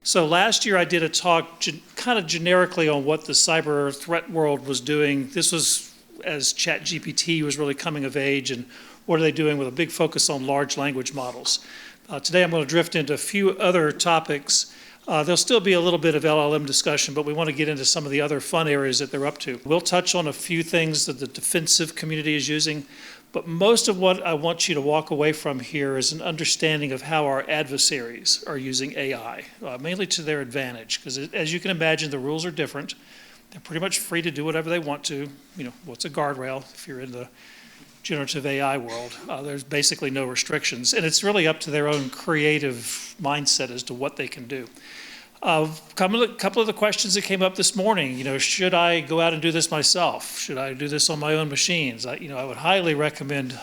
So last year I did a talk kind of generically on what the cyber threat world was doing. This was as ChatGPT was really coming of age, and what are they doing with a big focus on large language models. Today I'm going to drift into a few other topics. There'll still be a little bit of LLM discussion, but we want to get into some of the other fun areas that they're up to. We'll touch on a few things that the defensive community is using, but most of what I want you to walk away from here is an understanding of how our adversaries are using AI, mainly to their advantage, because as you can imagine, the rules are different. They're pretty much free to do whatever they want to. You know, what's a guardrail if you're in the generative AI world? There's basically no restrictions, and it's really up to their own creative mindset as to what they can do. A couple of the questions that came up this morning, you know, should I go out and do this myself? Should I do this on my own machines? I would highly recommend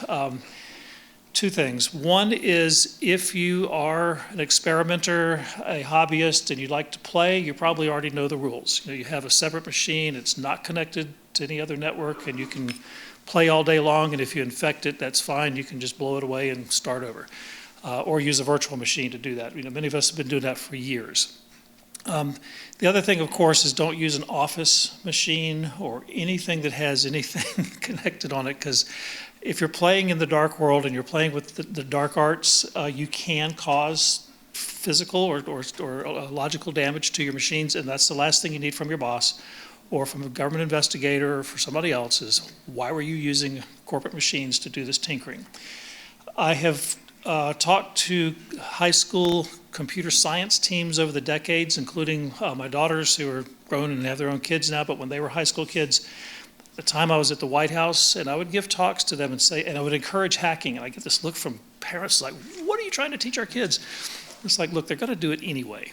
two things. One is if you are an experimenter, a hobbyist, and you like to play, you probably already know the rules. You know, you have a separate machine, it's not connected to any other network, and you can play all day long, and if you infect it, that's fine. You can just blow it away and start over, or use a virtual machine to do that. You know, many of us have been doing that for years. The other thing, of course, is don't use an office machine or anything that has anything connected on it, because if you're playing in the dark world and you're playing with the dark arts, you can cause physical or logical damage to your machines, and that's the last thing you need from your boss or from a government investigator or for somebody else is, why were you using corporate machines to do this tinkering? I have talked to high school computer science teams over the decades, including my daughters who are grown and have their own kids now, but when they were high school kids, the time I was at the White House, and I would give talks to them and I would encourage hacking, and I get this look from parents like, what are you trying to teach our kids? It's like, look, they're going to do it anyway.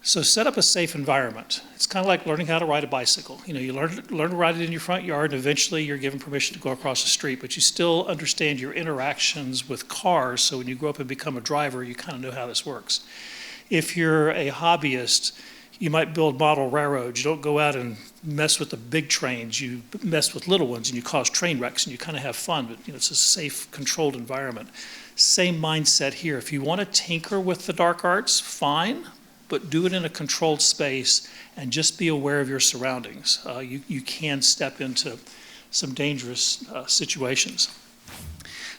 So set up a safe environment. It's kind of like learning how to ride a bicycle. You know, you learn to ride it in your front yard, and eventually you're given permission to go across the street, but you still understand your interactions with cars, so when you grow up and become a driver, you kind of know how this works. If you're a hobbyist, you might build model railroads. You don't go out and mess with the big trains. You mess with little ones, and you cause train wrecks, and you kind of have fun, but you know, it's a safe, controlled environment. Same mindset here. If you want to tinker with the dark arts, fine, but do it in a controlled space and just be aware of your surroundings. You can step into some dangerous situations.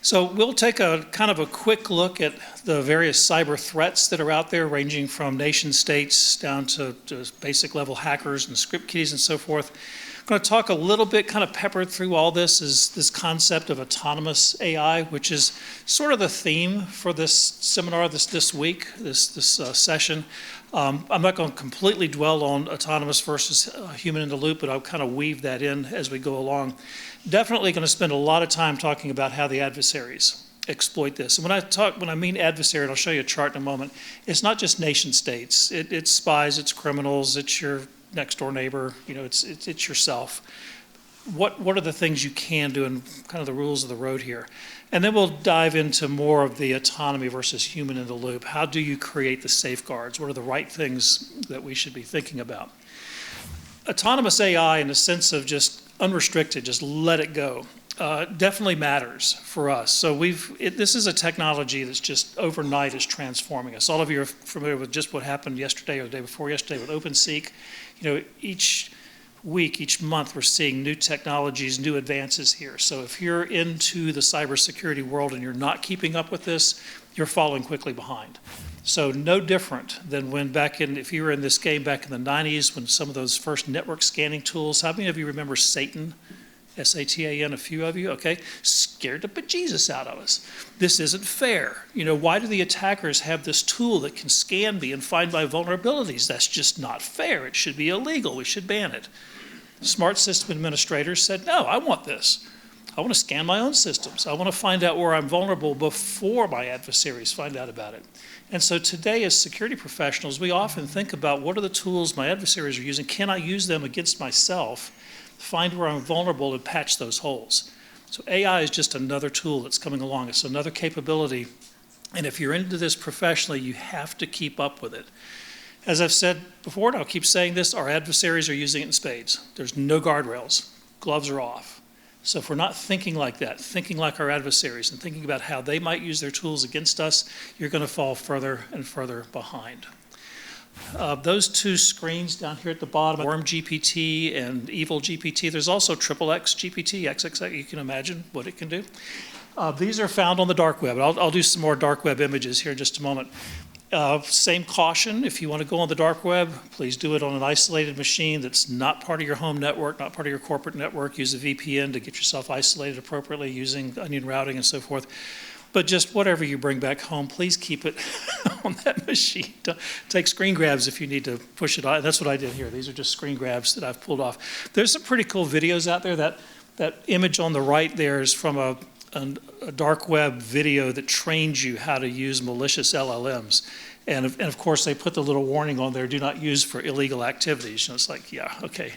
So we'll take a kind of a quick look at the various cyber threats that are out there, ranging from nation states down to basic level hackers and script kiddies and so forth. I'm going to talk a little bit, kind of peppered through all this, is this concept of autonomous AI, which is sort of the theme for this seminar this week, this session. I'm not going to completely dwell on autonomous versus human in the loop, but I'll kind of weave that in as we go along. Definitely going to spend a lot of time talking about how the adversaries exploit this. And when I mean adversary, and I'll show you a chart in a moment, it's not just nation states. It's spies, it's criminals, it's your next door neighbor, you know, it's yourself. What are the things you can do and kind of the rules of the road here? And then we'll dive into more of the autonomy versus human in the loop. How do you create the safeguards? What are the right things that we should be thinking about? Autonomous AI in the sense of just unrestricted, just let it go, definitely matters for us. So this is a technology that's just overnight is transforming us. All of you are familiar with just what happened yesterday or the day before yesterday with OpenSeek. You know, each week, each month, we're seeing new technologies, new advances here. So if you're into the cybersecurity world and you're not keeping up with this, you're falling quickly behind. So no different than when if you were in this game back in the 90s, when some of those first network scanning tools, how many of you remember Satan? S-A-T-A-N, a few of you, okay? Scared the bejesus out of us. This isn't fair. You know, why do the attackers have this tool that can scan me and find my vulnerabilities? That's just not fair. It should be illegal. We should ban it. Smart system administrators said, no, I want this. I want to scan my own systems. I want to find out where I'm vulnerable before my adversaries find out about it. And so today, as security professionals, we often think about what are the tools my adversaries are using? Can I use them against myself? Find where I'm vulnerable and patch those holes. So AI is just another tool that's coming along. It's another capability. And if you're into this professionally, you have to keep up with it. As I've said before, and I'll keep saying this, our adversaries are using it in spades. There's no guardrails. Gloves are off. So if we're not thinking like that, thinking like our adversaries and thinking about how they might use their tools against us, you're going to fall further and further behind. Those two screens down here at the bottom, Worm GPT and Evil GPT, there's also XXX GPT, XXX, you can imagine what it can do. These are found on the dark web. I'll do some more dark web images here in just a moment. Same caution, if you want to go on the dark web, please do it on an isolated machine that's not part of your home network, not part of your corporate network. Use a VPN to get yourself isolated appropriately using onion routing and so forth. But just whatever you bring back home, please keep it on that machine. Don't take screen grabs if you need to push it on. That's what I did here. These are just screen grabs that I've pulled off. There's some pretty cool videos out there. That image on the right there is from a dark web video that trains you how to use malicious LLMs. And of course, they put the little warning on there, do not use for illegal activities. And it's like, yeah, okay.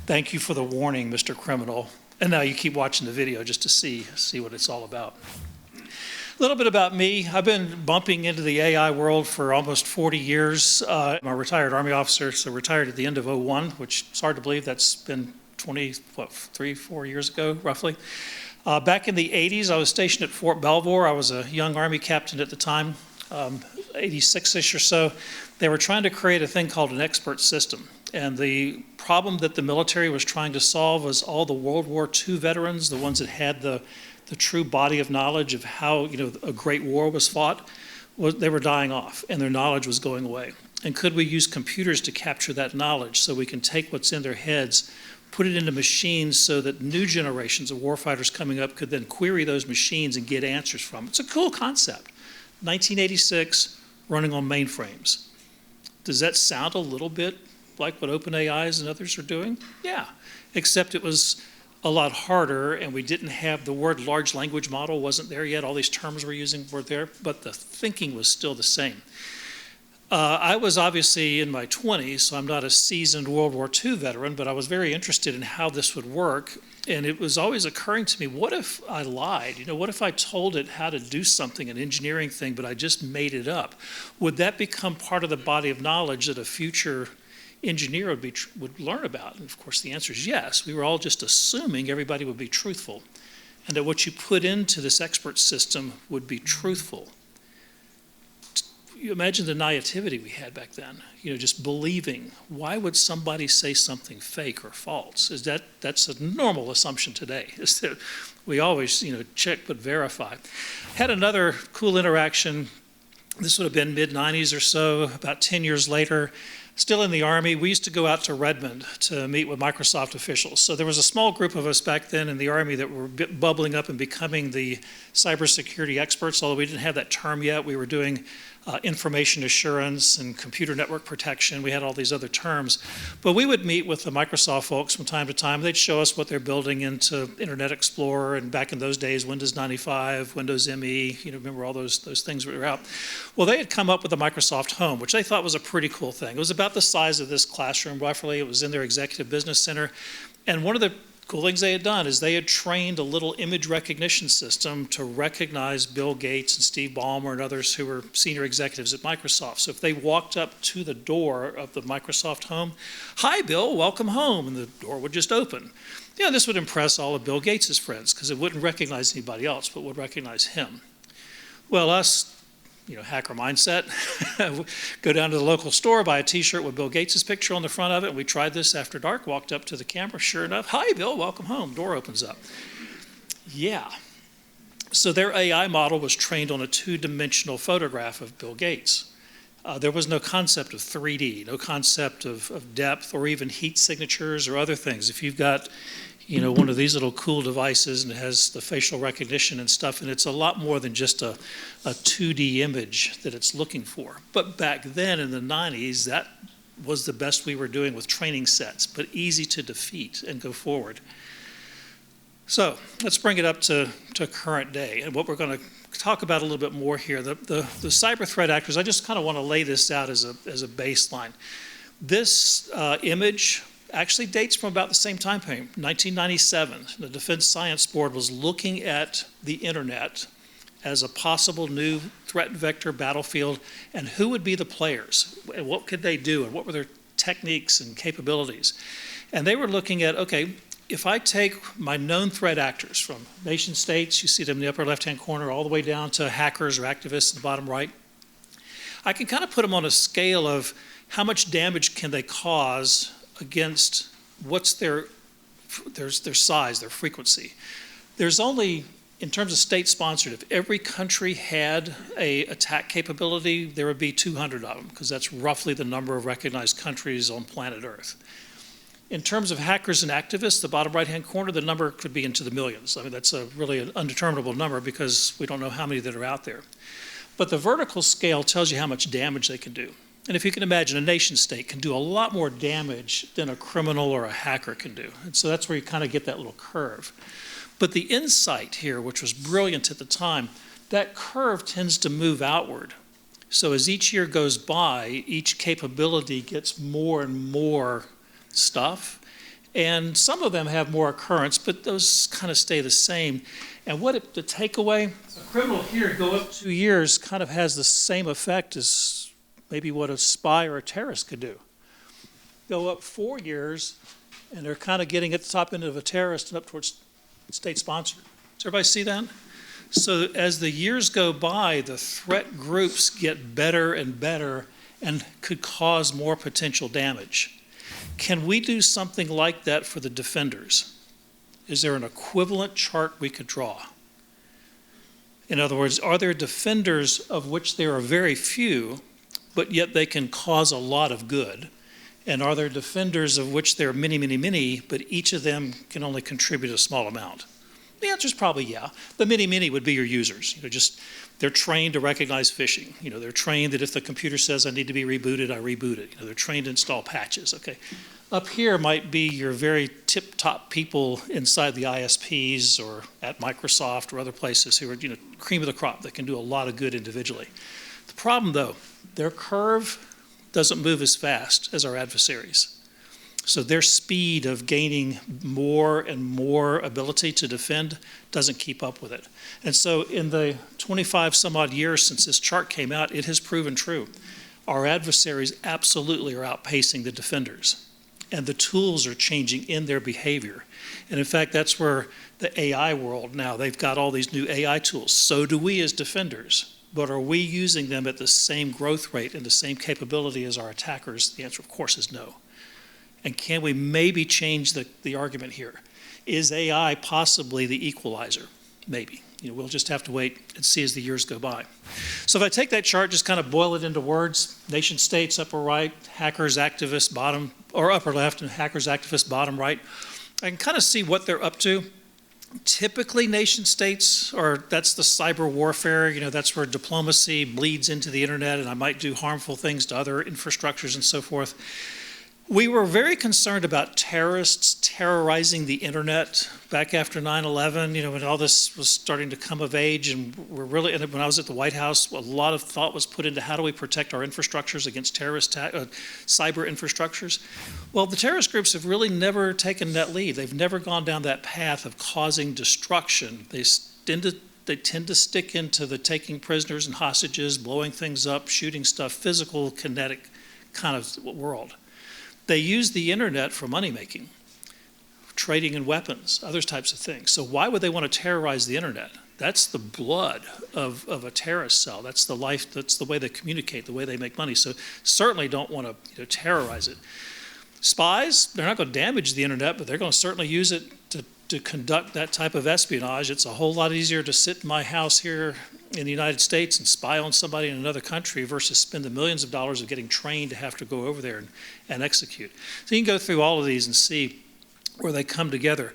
Thank you for the warning, Mr. Criminal. And now you keep watching the video just to see what it's all about. A little bit about me. I've been bumping into the AI world for almost 40 years. I'm a retired Army officer, so retired at the end of '01, which is hard to believe. That's been 4 years ago, roughly. Back in the 80s, I was stationed at Fort Belvoir. I was a young Army captain at the time, 86-ish or so. They were trying to create a thing called an expert system. And the problem that the military was trying to solve was all the World War II veterans, the ones that had the true body of knowledge of how a great war was fought, they were dying off and their knowledge was going away. And could we use computers to capture that knowledge so we can take what's in their heads, put it into machines so that new generations of warfighters coming up could then query those machines and get answers from them. It's a cool concept. 1986, running on mainframes. Does that sound a little bit like what OpenAI and others are doing? Yeah, except it was a lot harder, and we didn't have the word large language model wasn't there yet. All these terms we're using weren't there, but the thinking was still the same. I was obviously in my 20s, so I'm not a seasoned World War II veteran, but I was very interested in how this would work, and it was always occurring to me, what if I lied? What if I told it how to do something, an engineering thing, but I just made it up? Would that become part of the body of knowledge that a future engineer would learn about? And of course the answer is yes. We were all just assuming everybody would be truthful and that what you put into this expert system would be truthful. You imagine the naivety we had back then, just believing. Why would somebody say something fake or false? That's a normal assumption today, is that we always check but verify. Had another cool interaction. This would have been mid-90s or so, about 10 years later. Still in the Army, we used to go out to Redmond to meet with Microsoft officials. So there was a small group of us back then in the Army that were bubbling up and becoming the cybersecurity experts, although we didn't have that term yet. We were doing information assurance and computer network protection. We had all these other terms. But we would meet with the Microsoft folks from time to time. They'd show us what they're building into Internet Explorer, and back in those days, Windows 95, Windows ME, remember all those things that were out. Well, they had come up with a Microsoft Home, which they thought was a pretty cool thing. It was about the size of this classroom, roughly. It was in their executive business center. And one of the cool things they had done is they had trained a little image recognition system to recognize Bill Gates and Steve Ballmer and others who were senior executives at Microsoft. So if they walked up to the door of the Microsoft Home, "Hi, Bill, welcome home," and the door would just open. This would impress all of Bill Gates' friends because it wouldn't recognize anybody else, but would recognize him. Well, us, hacker mindset, go down to the local store, buy a t-shirt with Bill Gates' picture on the front of it. We tried this after dark, walked up to the camera, sure enough, "Hi, Bill, welcome home." Door opens up. Yeah. So their AI model was trained on a two-dimensional photograph of Bill Gates. There was no concept of 3D, no concept of depth or even heat signatures or other things. If you've got one of these little cool devices and it has the facial recognition and stuff, and it's a lot more than just a 2D image that it's looking for. But back then in the 90s, that was the best we were doing with training sets, but easy to defeat and go forward. So let's bring it up to current day and what we're going to talk about a little bit more here. The cyber threat actors, I just kind of want to lay this out as a baseline. This image actually dates from about the same time frame, 1997. The Defense Science Board was looking at the internet as a possible new threat vector battlefield, and who would be the players, and what could they do, and what were their techniques and capabilities. And they were looking at, okay, if I take my known threat actors from nation states, you see them in the upper left-hand corner, all the way down to hackers or activists in the bottom right, I can kind of put them on a scale of how much damage can they cause against what's their size, their frequency. There's only, in terms of state-sponsored, if every country had a attack capability, there would be 200 of them, because that's roughly the number of recognized countries on planet Earth. In terms of hackers and activists, the bottom right-hand corner, the number could be into the millions. I mean, that's really an undeterminable number because we don't know how many that are out there. But the vertical scale tells you how much damage they can do. And if you can imagine, a nation state can do a lot more damage than a criminal or a hacker can do. And so that's where you kind of get that little curve. But the insight here, which was brilliant at the time, that curve tends to move outward. So as each year goes by, each capability gets more and more stuff. And some of them have more occurrence, but those kind of stay the same. And the takeaway, a criminal here go up 2 years kind of has the same effect as maybe what a spy or a terrorist could do. Go up 4 years, and they're kind of getting at the top end of a terrorist and up towards state-sponsored. Does everybody see that? So as the years go by, the threat groups get better and better and could cause more potential damage. Can we do something like that for the defenders? Is there an equivalent chart we could draw? In other words, are there defenders of which there are very few, but yet they can cause a lot of good? And are there defenders of which there are many, many, many, but each of them can only contribute a small amount? The answer is probably yeah. The many, many would be your users. They're trained to recognize phishing. They're trained that if the computer says I need to be rebooted, I reboot it. They're trained to install patches. Okay. Up here might be your very tip-top people inside the ISPs or at Microsoft or other places who are, cream of the crop that can do a lot of good individually. The problem, though, their curve doesn't move as fast as our adversaries. So their speed of gaining more and more ability to defend doesn't keep up with it. And so in the 25 some odd years since this chart came out, it has proven true. Our adversaries absolutely are outpacing the defenders. And the tools are changing in their behavior. And in fact, that's where the AI world now, they've got all these new AI tools. So do we as defenders. But are we using them at the same growth rate and the same capability as our attackers? The answer, of course, is no. And can we maybe change the argument here? Is AI possibly the equalizer? Maybe. We'll just have to wait and see as the years go by. So if I take that chart, just kind of boil it into words, nation states upper right, hackers, activists bottom, or upper left, and hackers, activists bottom right, I can kind of see what they're up to. Typically, nation states, that's the cyber warfare, that's where diplomacy bleeds into the internet, and I might do harmful things to other infrastructures and so forth. We were very concerned about terrorists terrorizing the internet back after 9/11, when all this was starting to come of age, and when I was at the White House, a lot of thought was put into how do we protect our infrastructures against cyber infrastructures. Well, the terrorist groups have really never taken that lead. They've never gone down that path of causing destruction. They tend to stick into the taking prisoners and hostages, blowing things up, shooting stuff, physical, kinetic kind of world. They use the internet for money-making, trading in weapons, other types of things. So why would they want to terrorize the internet? That's the blood of a terrorist cell. That's the life, that's the way they communicate, the way they make money. So certainly don't want to terrorize it. Spies, they're not going to damage the internet, but they're going to certainly use it to conduct that type of espionage. It's a whole lot easier to sit in my house here in the United States and spy on somebody in another country versus spend the millions of dollars of getting trained to have to go over there and execute. So you can go through all of these and see where they come together.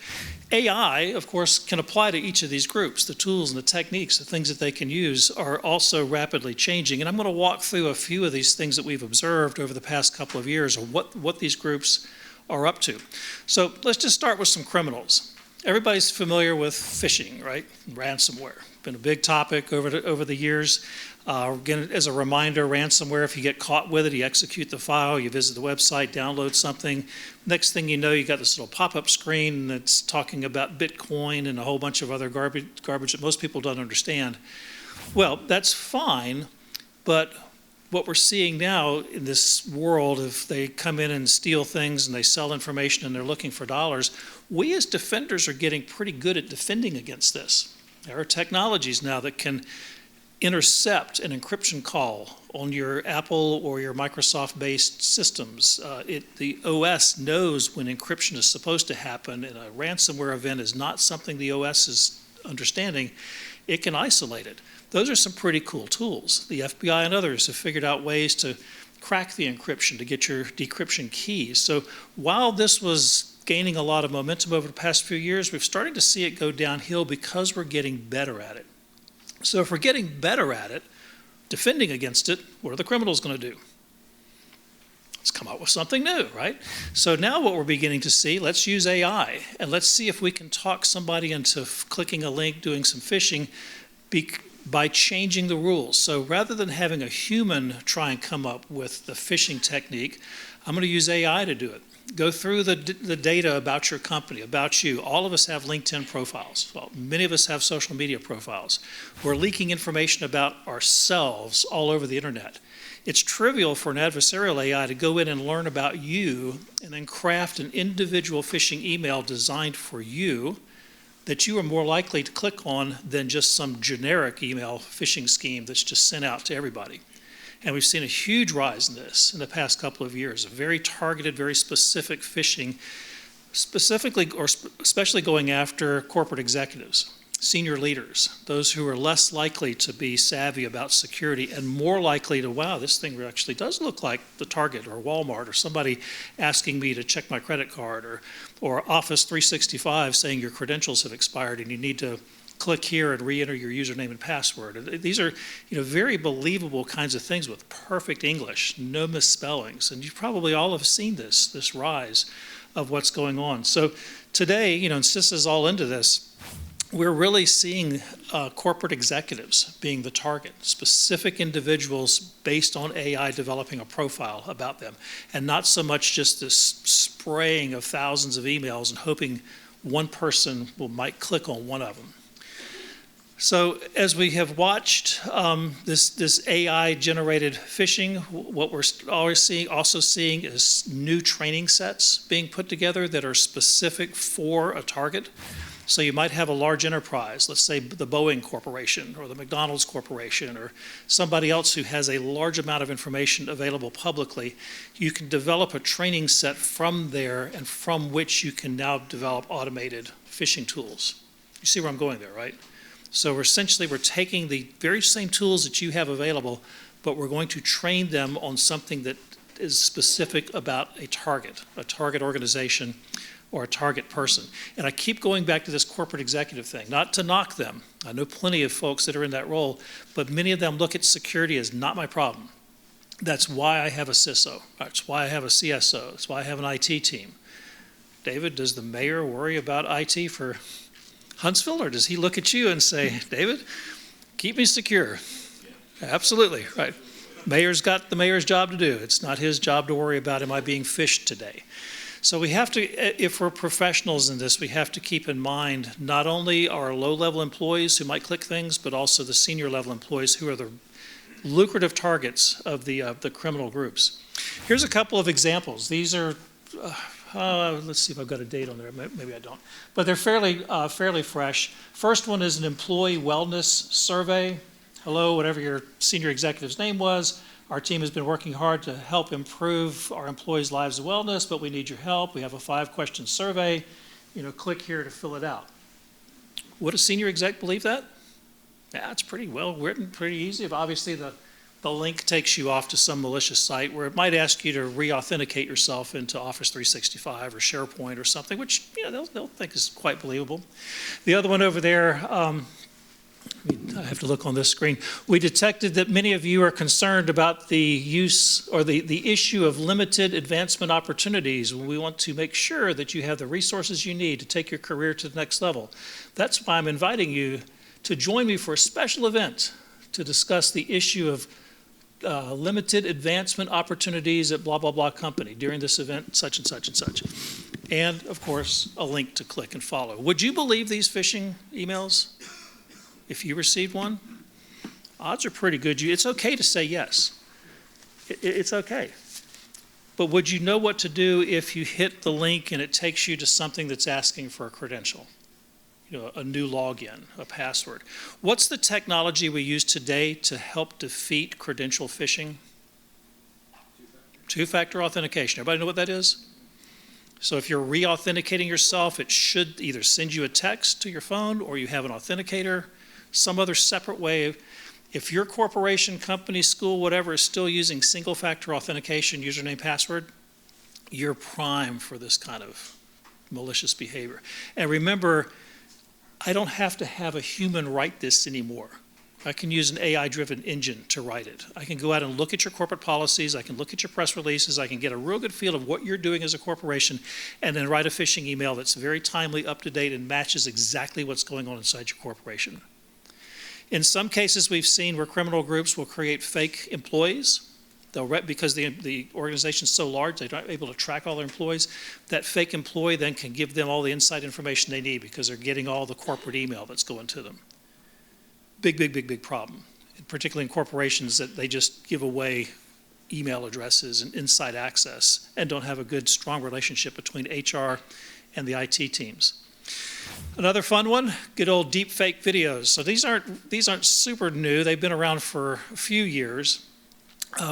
AI, of course, can apply to each of these groups. The tools and the techniques, the things that they can use are also rapidly changing. And I'm going to walk through a few of these things that we've observed over the past couple of years of what these groups are up to. So let's just start with some criminals. Everybody's familiar with phishing, right? Ransomware. Been a big topic over the years. Again, as a reminder, ransomware, if you get caught with it, you execute the file, you visit the website, download something. Next thing you know, you got this little pop-up screen that's talking about Bitcoin and a whole bunch of other garbage that most people don't understand. Well, that's fine, but what we're seeing now in this world, if they come in and steal things and they sell information and they're looking for dollars, we as defenders are getting pretty good at defending against this. There are technologies now that can intercept an encryption call on your Apple or your Microsoft-based systems. The OS knows when encryption is supposed to happen, and a ransomware event is not something the OS is understanding. It can isolate it. Those are some pretty cool tools. The FBI and others have figured out ways to crack the encryption to get your decryption keys. So while this was gaining a lot of momentum over the past few years, we're starting to see it go downhill because we're getting better at it. So if we're getting better at it, defending against it, what are the criminals going to do? Let's come up with something new, right? So now what we're beginning to see, let's use AI, and let's see if we can talk somebody into clicking a link, doing some phishing, by changing the rules. So rather than having a human try and come up with the phishing technique, I'm going to use AI to do it. Go through the data about your company, about you. All of us have LinkedIn profiles. Well, many of us have social media profiles. We're leaking information about ourselves all over the internet. It's trivial for an adversarial AI to go in and learn about you and then craft an individual phishing email designed for you that you are more likely to click on than just some generic email phishing scheme that's just sent out to everybody. And we've seen a huge rise in this in the past couple of years, a very targeted, very specific phishing, specifically or especially going after corporate executives, senior leaders, those who are less likely to be savvy about security and more likely to, wow, this thing actually does look like the Target or Walmart or somebody asking me to check my credit card or Office 365 saying your credentials have expired and you need to click here and re-enter your username and password. These are, very believable kinds of things with perfect English, no misspellings. And you probably all have seen this rise of what's going on. So today, and CISA is all into this, we're really seeing corporate executives being the target, specific individuals based on AI developing a profile about them, and not so much just this spraying of thousands of emails and hoping one person might click on one of them. So as we have watched this AI-generated phishing, what we're also seeing is new training sets being put together that are specific for a target. So you might have a large enterprise, let's say the Boeing Corporation or the McDonald's Corporation or somebody else who has a large amount of information available publicly. You can develop a training set from there and from which you can now develop automated phishing tools. You see where I'm going there, right? So we're taking the very same tools that you have available, but we're going to train them on something that is specific about a target organization, or a target person. And I keep going back to this corporate executive thing, not to knock them. I know plenty of folks that are in that role, but many of them look at security as not my problem. That's why I have a CISO. That's why I have a CSO. That's why I have an IT team. David, does the mayor worry about IT for Huntsville, or does he look at you and say, David, keep me secure? Yeah. Absolutely, right. Mayor's got the mayor's job to do. It's not his job to worry about, am I being phished today? So we have to, if we're professionals in this, we have to keep in mind not only our low-level employees who might click things, but also the senior-level employees who are the lucrative targets of the criminal groups. Here's a couple of examples. These are, let's see if I've got a date on there. Maybe I don't. But they're fairly fresh. First one is an employee wellness survey. Hello, whatever your senior executive's name was. Our team has been working hard to help improve our employees' lives and wellness, but we need your help. We have a 5-question survey. Click here to fill it out. Would a senior exec believe that? Yeah, it's pretty well written, pretty easy. Obviously, the link takes you off to some malicious site where it might ask you to re-authenticate yourself into Office 365 or SharePoint or something, which they'll think is quite believable. The other one over there, I have to look on this screen. We detected that many of you are concerned about the use or the issue of limited advancement opportunities. We want to make sure that you have the resources you need to take your career to the next level. That's why I'm inviting you to join me for a special event to discuss the issue of limited advancement opportunities at blah, blah, blah company during this event, such and such and such. And, of course, a link to click and follow. Would you believe these phishing emails? If you received one, odds are pretty good. It's okay to say yes. It's okay. But would you know what to do if you hit the link and it takes you to something that's asking for a credential? a new login, a password. What's the technology we use today to help defeat credential phishing? Two-factor authentication. Everybody know what that is? So if you're re-authenticating yourself, it should either send you a text to your phone or you have an authenticator, some other separate way. If your corporation, company, school, whatever is still using single-factor authentication, username, password, you're prime for this kind of malicious behavior. And remember, I don't have to have a human write this anymore. I can use an AI-driven engine to write it. I can go out and look at your corporate policies, I can look at your press releases, I can get a real good feel of what you're doing as a corporation, and then write a phishing email that's very timely, up-to-date, and matches exactly what's going on inside your corporation. In some cases, we've seen where criminal groups will create fake employees. Because the organization's so large, they're not able to track all their employees. That fake employee then can give them all the inside information they need because they're getting all the corporate email that's going to them. Big problem, particularly in corporations that they just give away email addresses and inside access and don't have a good, strong relationship between HR and the IT teams. Another fun one, good old deep fake videos. So these aren't super new. They've been around for a few years.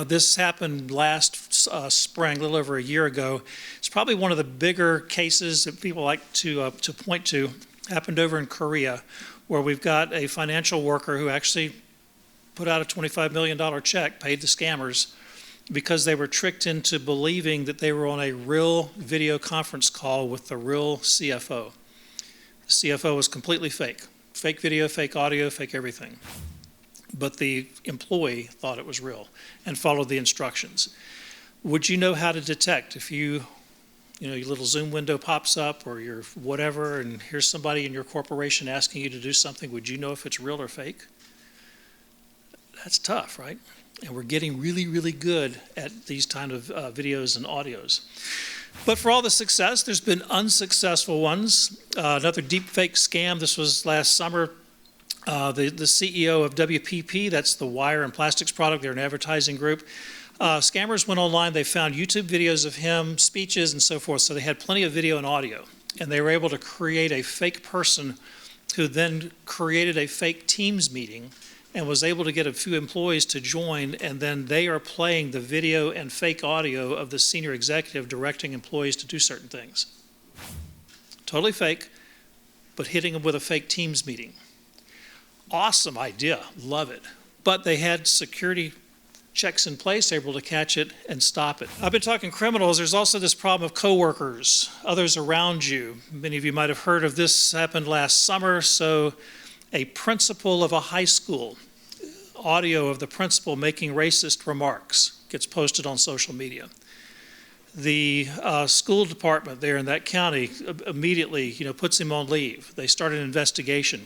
This happened last spring, a little over a year ago. It's probably one of the bigger cases that people like to point to. Happened over in Korea, where we've got a financial worker who actually put out a $25 million check, paid the scammers, because they were tricked into believing that they were on a real video conference call with the real CFO. The CFO was completely fake. Fake video, fake audio, fake everything. But the employee thought it was real and followed the instructions. Would you know how to detect if your little Zoom window pops up or your whatever, and here's somebody in your corporation asking you to do something? Would you know if it's real or fake? That's tough, right? And we're getting really good at these kind of videos and audios. But for all the success, there's been unsuccessful ones. Another deep fake scam. This was last summer. The CEO of WPP, that's the wire and plastics product, they're an advertising group. Scammers went online, they found YouTube videos of him, speeches and so forth, so they had plenty of video and audio. And they were able to create a fake person who then created a fake Teams meeting and was able to get a few employees to join, and then they are playing the video and fake audio of the senior executive directing employees to do certain things. Totally fake, but hitting them with a fake Teams meeting. Awesome idea, love it. But they had security checks in place, able to catch it and stop it. I've been talking criminals. There's also this problem of coworkers, others around you. Many of you might have heard of this, happened last summer. So a principal of a high school, audio of the principal making racist remarks gets posted on social media. The school department there in that county immediately puts him on leave. They start an investigation.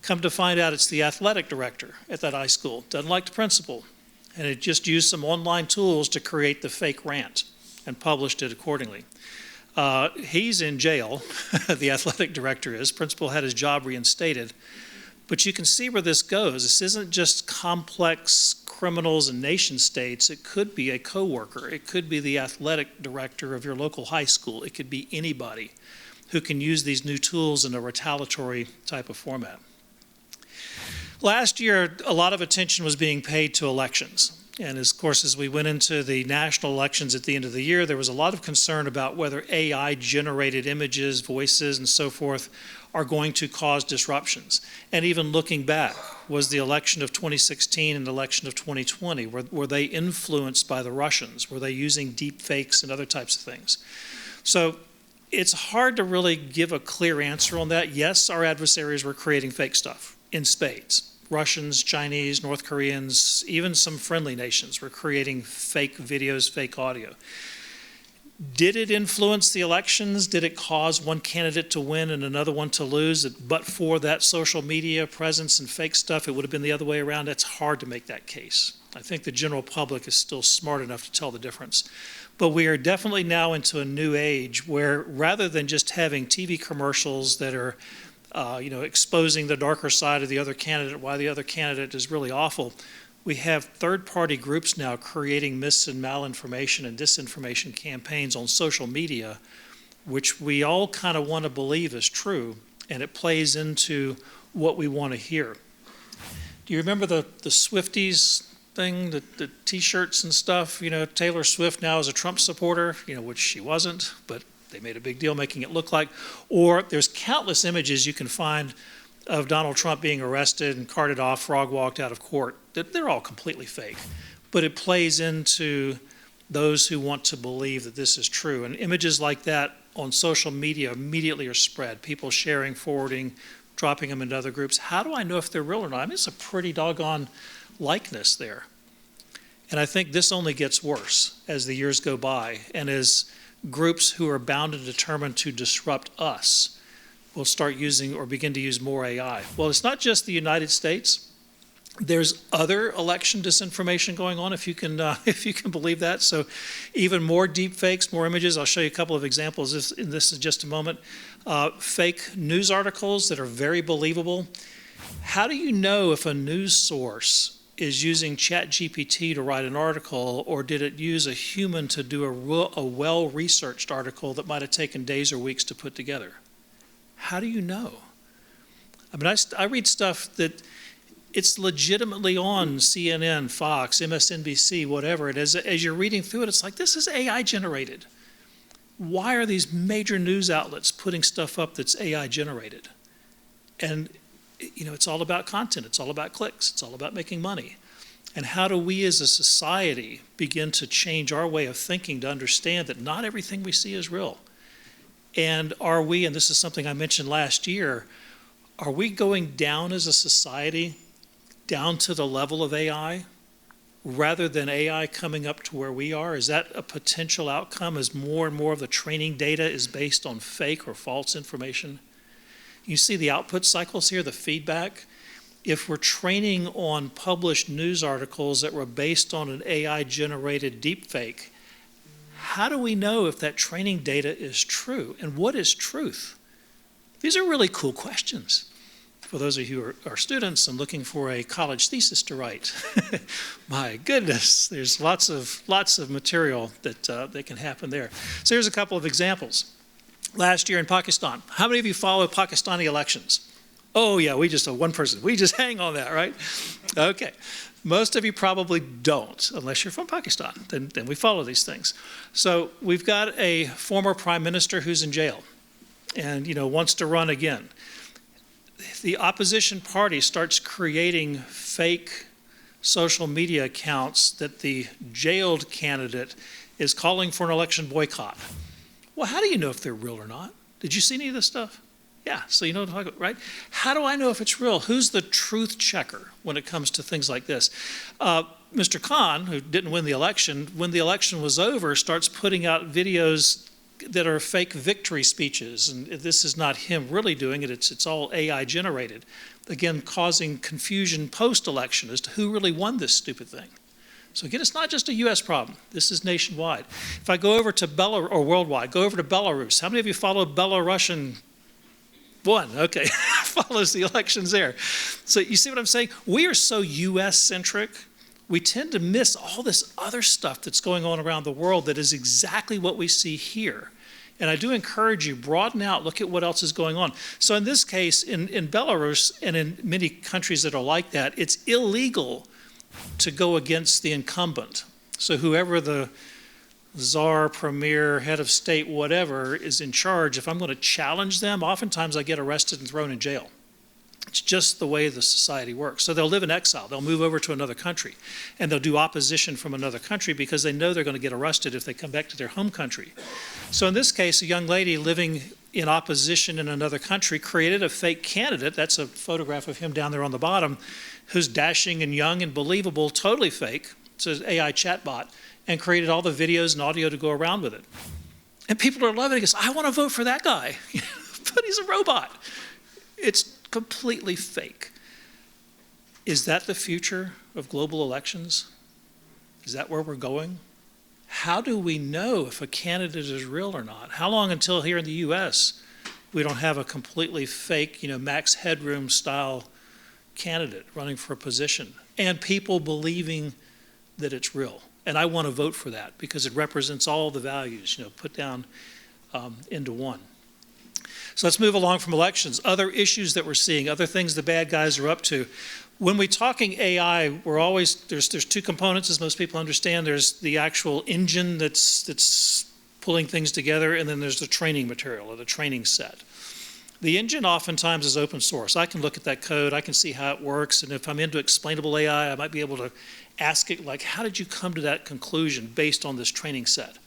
Come to find out it's the athletic director at that high school. Doesn't like the principal. And it just used some online tools to create the fake rant and published it accordingly. He's in jail, the athletic director is. Principal had his job reinstated. But you can see where this goes. This isn't just complex criminals and nation states. It could be a coworker. It could be the athletic director of your local high school. It could be anybody who can use these new tools in a retaliatory type of format. Last year, a lot of attention was being paid to elections. And of course, as we went into the national elections at the end of the year, there was a lot of concern about whether AI-generated images, voices, and so forth are going to cause disruptions. And even looking back, was the election of 2016 and the election of 2020, were they influenced by the Russians? Were they using deep fakes and other types of things? So it's hard to really give a clear answer on that. Yes, our adversaries were creating fake stuff in spades. Russians, Chinese, North Koreans, even some friendly nations were creating fake videos, fake audio. Did it influence the elections? Did it cause one candidate to win and another one to lose? But for that social media presence and fake stuff, it would have been the other way around. It's hard to make that case. I think the general public is still smart enough to tell the difference. But we are definitely now into a new age where rather than just having TV commercials that are exposing the darker side of the other candidate, why the other candidate is really awful, we have third-party groups now creating mis- and malinformation and disinformation campaigns on social media, which we all kind of want to believe is true. and it plays into what we want to hear. Do you remember the Swifties thing, the T-shirts and stuff? You know, Taylor Swift now is a Trump supporter, you know, which she wasn't, but they made a big deal making it look like. Or there's countless images you can find of Donald Trump being arrested and carted off, frog walked out of court. They're all completely fake. But it plays into those who want to believe that this is true. And images like that on social media immediately are spread. People sharing, forwarding, dropping them into other groups. How do I know if they're real or not? I mean, it's a pretty doggone likeness there. And I think this only gets worse as the years go by and as groups who are bound and determined to disrupt us will start using or begin to use more AI. Well, it's not just the United States. There's other election disinformation going on, if you can believe that. So even more deep fakes, more images. I'll show you a couple of examples in this in just a moment. Fake news articles that are very believable. How do you know if a news source is using ChatGPT to write an article, or did it use a human to do a well-researched article that might have taken days or weeks to put together? How do you know? I mean, I read stuff that it's legitimately on CNN, Fox, MSNBC, whatever. And as you're reading through it, it's like, this is AI generated. Why are these major news outlets putting stuff up that's AI generated? And you know, it's all about content. It's all about clicks. It's all about making money. And how do we as a society begin to change our way of thinking to understand that not everything we see is real? And are we, and this is something I mentioned last year, are we going down as a society, down to the level of AI, rather than AI coming up to where we are? Is that a potential outcome as more and more of the training data is based on fake or false information? You see the output cycles here, the feedback. If we're training on published news articles that were based on an AI-generated deepfake, how do we know if that training data is true? And what is truth? These are really cool questions for those of you who are students and looking for a college thesis to write. My goodness, there's lots of material that can happen there. So here's a couple of examples. Last year in Pakistan, how many of you follow Pakistani elections? Oh yeah, we just have one person. We just hang on that, right? Okay. Most of you probably don't, unless you're from Pakistan. Then we follow these things. So we've got a former prime minister who's in jail and wants to run again. The opposition party starts creating fake social media accounts that the jailed candidate is calling for an election boycott. Well, how do you know if they're real or not? Did you see any of this stuff? Yeah, so you know what I'm talking about, right? How do I know if it's real? Who's the truth checker when it comes to things like this? Mr. Khan, who didn't win the election, when the election was over, starts putting out videos that are fake victory speeches. And this is not him really doing it. It's all AI generated. Again, causing confusion post-election as to who really won this stupid thing. So again, it's not just a U.S. problem. This is nationwide. If I go over to worldwide, go over to Belarus. How many of you follow Belarusian? One, okay, follows the elections there. So you see what I'm saying? We are so U.S.-centric. We tend to miss all this other stuff that's going on around the world that is exactly what we see here. And I do encourage you, broaden out, look at what else is going on. So in this case, in Belarus and in many countries that are like that, it's illegal to go against the incumbent. So whoever the czar, premier, head of state, whatever, is in charge, if I'm going to challenge them, oftentimes I get arrested and thrown in jail. It's just the way the society works. So they'll live in exile. They'll move over to another country, and they'll do opposition from another country because they know they're going to get arrested if they come back to their home country. So in this case, a young lady living in opposition in another country created a fake candidate. That's a photograph of him down there on the bottom, who's dashing and young and believable, totally fake. It's an AI chatbot, and created all the videos and audio to go around with it. And people are loving it. He goes, I want to vote for that guy. But he's a robot. It's completely fake. Is that the future of global elections? Is that where we're going? How do we know if a candidate is real or not? How long until here in the U.S. we don't have a completely fake, Max Headroom style candidate running for a position and people believing that it's real? And I want to vote for that because it represents all the values, put down into one. So let's move along from elections. Other issues that we're seeing, other things the bad guys are up to. When we're talking AI, we're always, there's two components, as most people understand. There's the actual engine that's pulling things together, and then there's the training material or the training set. The engine oftentimes is open source. I can look at that code, I can see how it works, and if I'm into explainable AI, I might be able to ask it, like, how did you come to that conclusion based on this training set?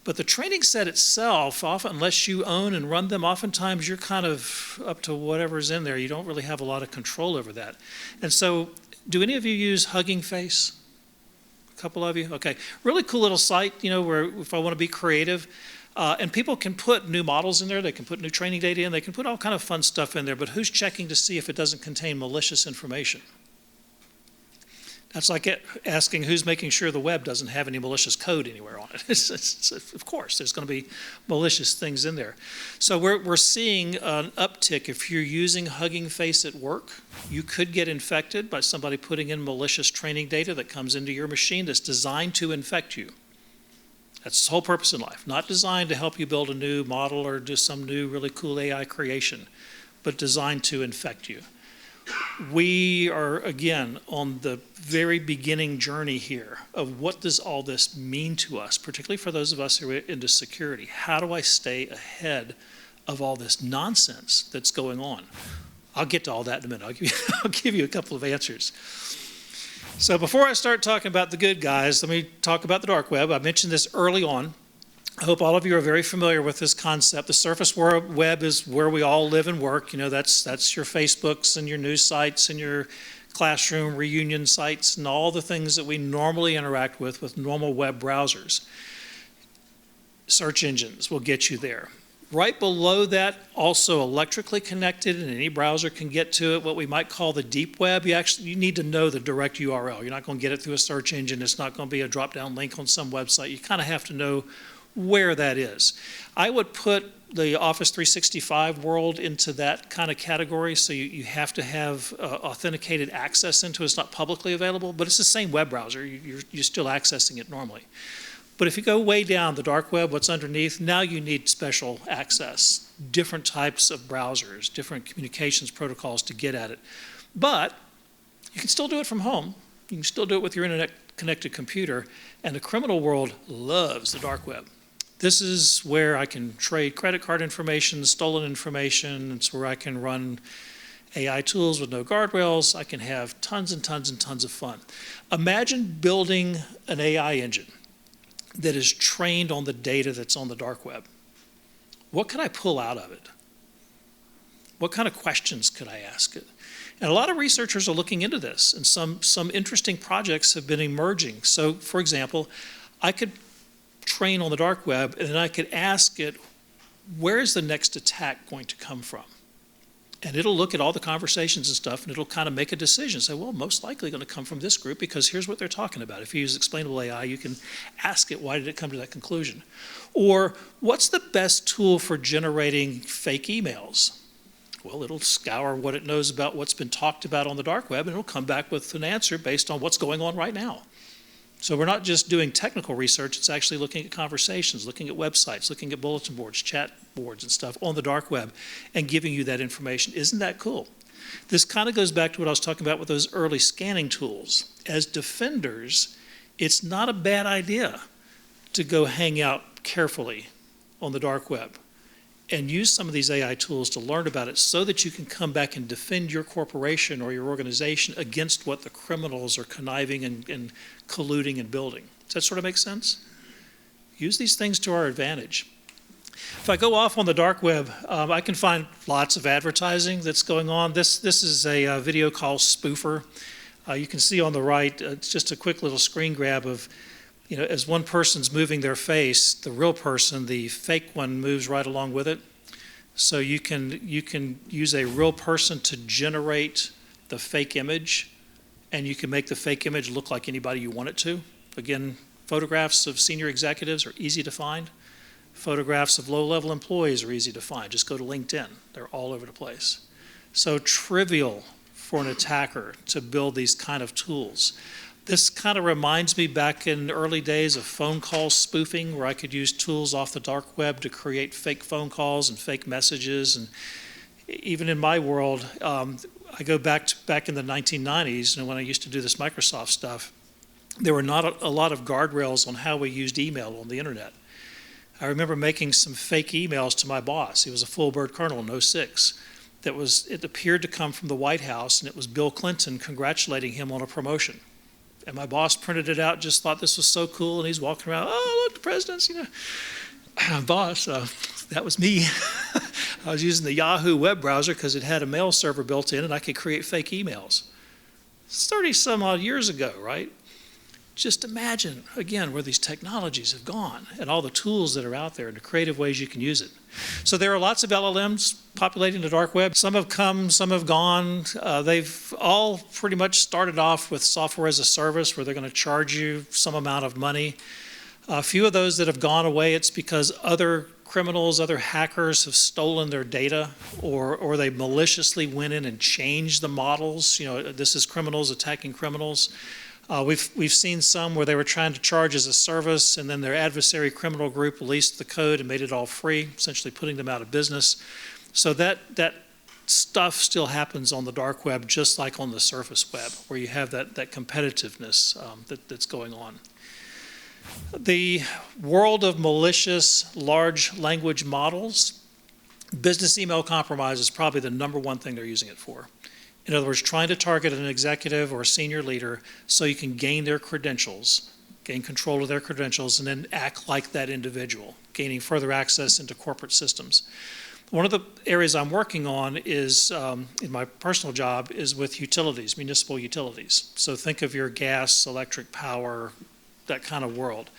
But the training set itself, often, unless you own and run them, oftentimes you're kind of up to whatever's in there. You don't really have a lot of control over that. And so, do any of you use Hugging Face? A couple of you? Okay. Really cool little site, you know, where if I want to be creative, and people can put new models in there, they can put new training data in, they can put all kind of fun stuff in there, but who's checking to see if it doesn't contain malicious information? That's like asking who's making sure the web doesn't have any malicious code anywhere on it. Of course, there's going to be malicious things in there. So we're seeing an uptick. If you're using Hugging Face at work, you could get infected by somebody putting in malicious training data that comes into your machine that's designed to infect you. That's the whole purpose in life. Not designed to help you build a new model or do some new really cool AI creation, but designed to infect you. We are, again, on the very beginning journey here of what does all this mean to us, particularly for those of us who are into security. How do I stay ahead of all this nonsense that's going on? I'll get to all that in a minute. I'll give you a couple of answers. So before I start talking about the good guys, let me talk about the dark web. I mentioned this early on. I hope all of you are very familiar with this concept. The surface web is where we all live and work. You know, that's your Facebooks and your news sites and your classroom reunion sites and all the things that we normally interact with normal web browsers. Search engines will get you there. Right below that, also electrically connected, and any browser can get to it, what we might call the deep web. You need to know the direct URL. You're not going to get it through a search engine. It's not going to be a drop-down link on some website. You kind of have to know where that is. I would put the Office 365 world into that kind of category, so you have to have authenticated access into it. It's not publicly available, but it's the same web browser. You're still accessing it normally. But if you go way down the dark web, what's underneath, now you need special access, different types of browsers, different communications protocols to get at it. But you can still do it from home. You can still do it with your internet-connected computer, and the criminal world loves the dark web. This is where I can trade credit card information, stolen information. It's where I can run AI tools with no guardrails. I can have tons and tons and tons of fun. Imagine building an AI engine that is trained on the data that's on the dark web. What could I pull out of it? What kind of questions could I ask it? And a lot of researchers are looking into this, and some interesting projects have been emerging. So, for example, I could train on the dark web, and then I could ask it, where is the next attack going to come from? And it'll look at all the conversations and stuff, and it'll kind of make a decision. Say, well, most likely going to come from this group because here's what they're talking about. If you use explainable AI, you can ask it, why did it come to that conclusion? Or, what's the best tool for generating fake emails? Well, it'll scour what it knows about what's been talked about on the dark web, and it'll come back with an answer based on what's going on right now. So we're not just doing technical research, it's actually looking at conversations, looking at websites, looking at bulletin boards, chat boards and stuff on the dark web and giving you that information. Isn't that cool? This kind of goes back to what I was talking about with those early scanning tools. As defenders, it's not a bad idea to go hang out carefully on the dark web and use some of these AI tools to learn about it so that you can come back and defend your corporation or your organization against what the criminals are conniving and colluding and building. Does that sort of make sense? Use these things to our advantage. If I go off on the dark web, I can find lots of advertising that's going on. This is a video called Spoofer. You can see on the right, it's just a quick little screen grab of, you know, as one person's moving their face, the real person, the fake one, moves right along with it. So you can use a real person to generate the fake image, and you can make the fake image look like anybody you want it to. Again, photographs of senior executives are easy to find. Photographs of low-level employees are easy to find. Just go to LinkedIn. They're all over the place. So trivial for an attacker to build these kind of tools. This kind of reminds me back in the early days of phone call spoofing, where I could use tools off the dark web to create fake phone calls and fake messages. And even in my world, I go back in the 1990s, and when I used to do this Microsoft stuff, there were not a lot of guardrails on how we used email on the internet. I remember making some fake emails to my boss. He was a full bird colonel in '06. It appeared to come from the White House, and it was Bill Clinton congratulating him on a promotion. And my boss printed it out, just thought this was so cool, and he's walking around, oh, look, the president's, boss, that was me. I was using the Yahoo web browser because it had a mail server built in, and I could create fake emails. It's 30 some odd years ago, right? Just imagine, again, where these technologies have gone and all the tools that are out there and the creative ways you can use it. So there are lots of LLMs populating the dark web. Some have come, some have gone. They've all pretty much started off with software as a service where they're going to charge you some amount of money. A few of those that have gone away, it's because other criminals, other hackers have stolen their data, or they maliciously went in and changed the models. This is criminals attacking criminals. We've seen some where they were trying to charge as a service, and then their adversary criminal group released the code and made it all free, essentially putting them out of business. So that stuff still happens on the dark web, just like on the surface web, where you have that competitiveness that's going on. The world of malicious large language models, business email compromise is probably the #1 thing they're using it for. In other words, trying to target an executive or a senior leader so you can gain their credentials, gain control of their credentials, and then act like that individual, gaining further access into corporate systems. One of the areas I'm working on is, in my personal job, is with utilities, municipal utilities. So think of your gas, electric, power, that kind of world.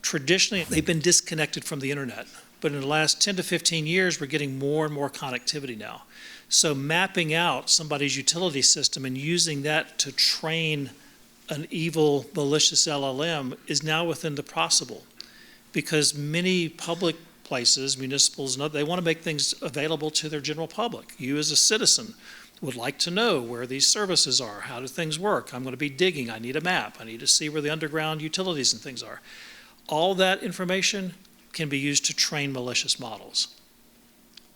Traditionally, they've been disconnected from the internet, but in the last 10 to 15 years, we're getting more and more connectivity now. So mapping out somebody's utility system and using that to train an evil, malicious LLM is now within the possible, because many public places, municipals, they want to make things available to their general public. You as a citizen would like to know where these services are, how do things work. I'm going to be digging, I need a map, I need to see where the underground utilities and things are. All that information can be used to train malicious models.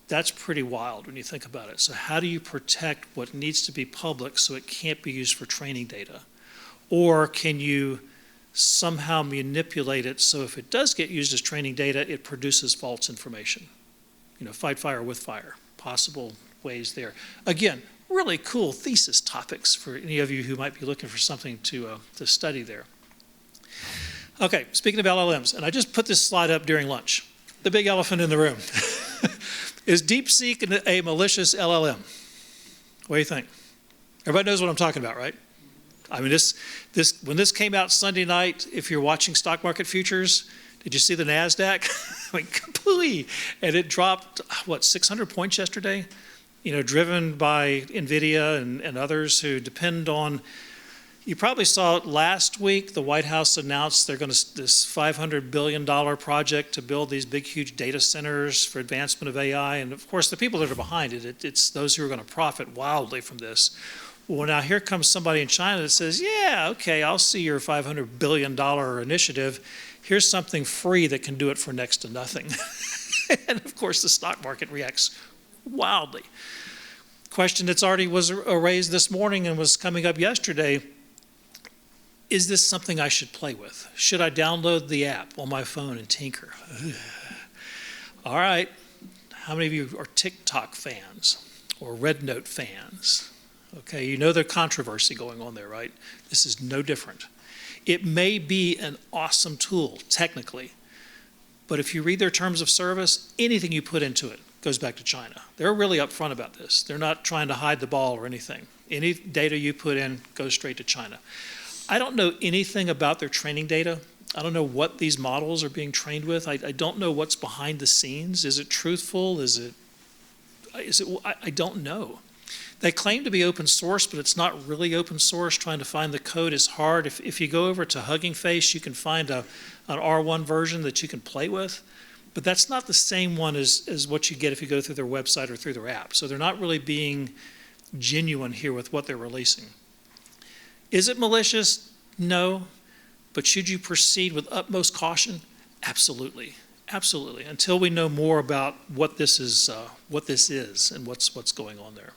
That's pretty wild when you think about it. So how do you protect what needs to be public so it can't be used for training data? Or can you somehow manipulate it so if it does get used as training data, it produces false information? Fight fire with fire, possible ways there. Again, really cool thesis topics for any of you who might be looking for something to study there. Okay, speaking of LLMs, and I just put this slide up during lunch, the big elephant in the room. Is DeepSeek a malicious LLM? What do you think? Everybody knows what I'm talking about, right? I mean, when this came out Sunday night, if you're watching stock market futures, did you see the NASDAQ? I mean, completely. And it dropped, 600 points yesterday? Driven by NVIDIA and others who depend on. You probably saw last week, the White House announced they're going to, this $500 billion project to build these big, huge data centers for advancement of AI. And of course, the people that are behind it, it's those who are going to profit wildly from this. Well, now here comes somebody in China that says, yeah, okay, I'll see your $500 billion initiative. Here's something free that can do it for next to nothing. And of course, the stock market reacts wildly. Question that's already was raised this morning and was coming up yesterday: is this something I should play with? Should I download the app on my phone and tinker? All right, how many of you are TikTok fans or Red Note fans? Okay, you know the controversy going on there, right? This is no different. It may be an awesome tool, technically, but if you read their terms of service, anything you put into it goes back to China. They're really upfront about this. They're not trying to hide the ball or anything. Any data you put in goes straight to China. I don't know anything about their training data. I don't know what these models are being trained with. I don't know what's behind the scenes. Is it truthful? I don't know. They claim to be open source, but it's not really open source. Trying to find the code is hard. If you go over to Hugging Face, you can find an R1 version that you can play with, but that's not the same one as what you get if you go through their website or through their app. So they're not really being genuine here with what they're releasing. Is it malicious? No. But should you proceed with utmost caution? Absolutely. Absolutely. Until we know more about what this is and what's going on there.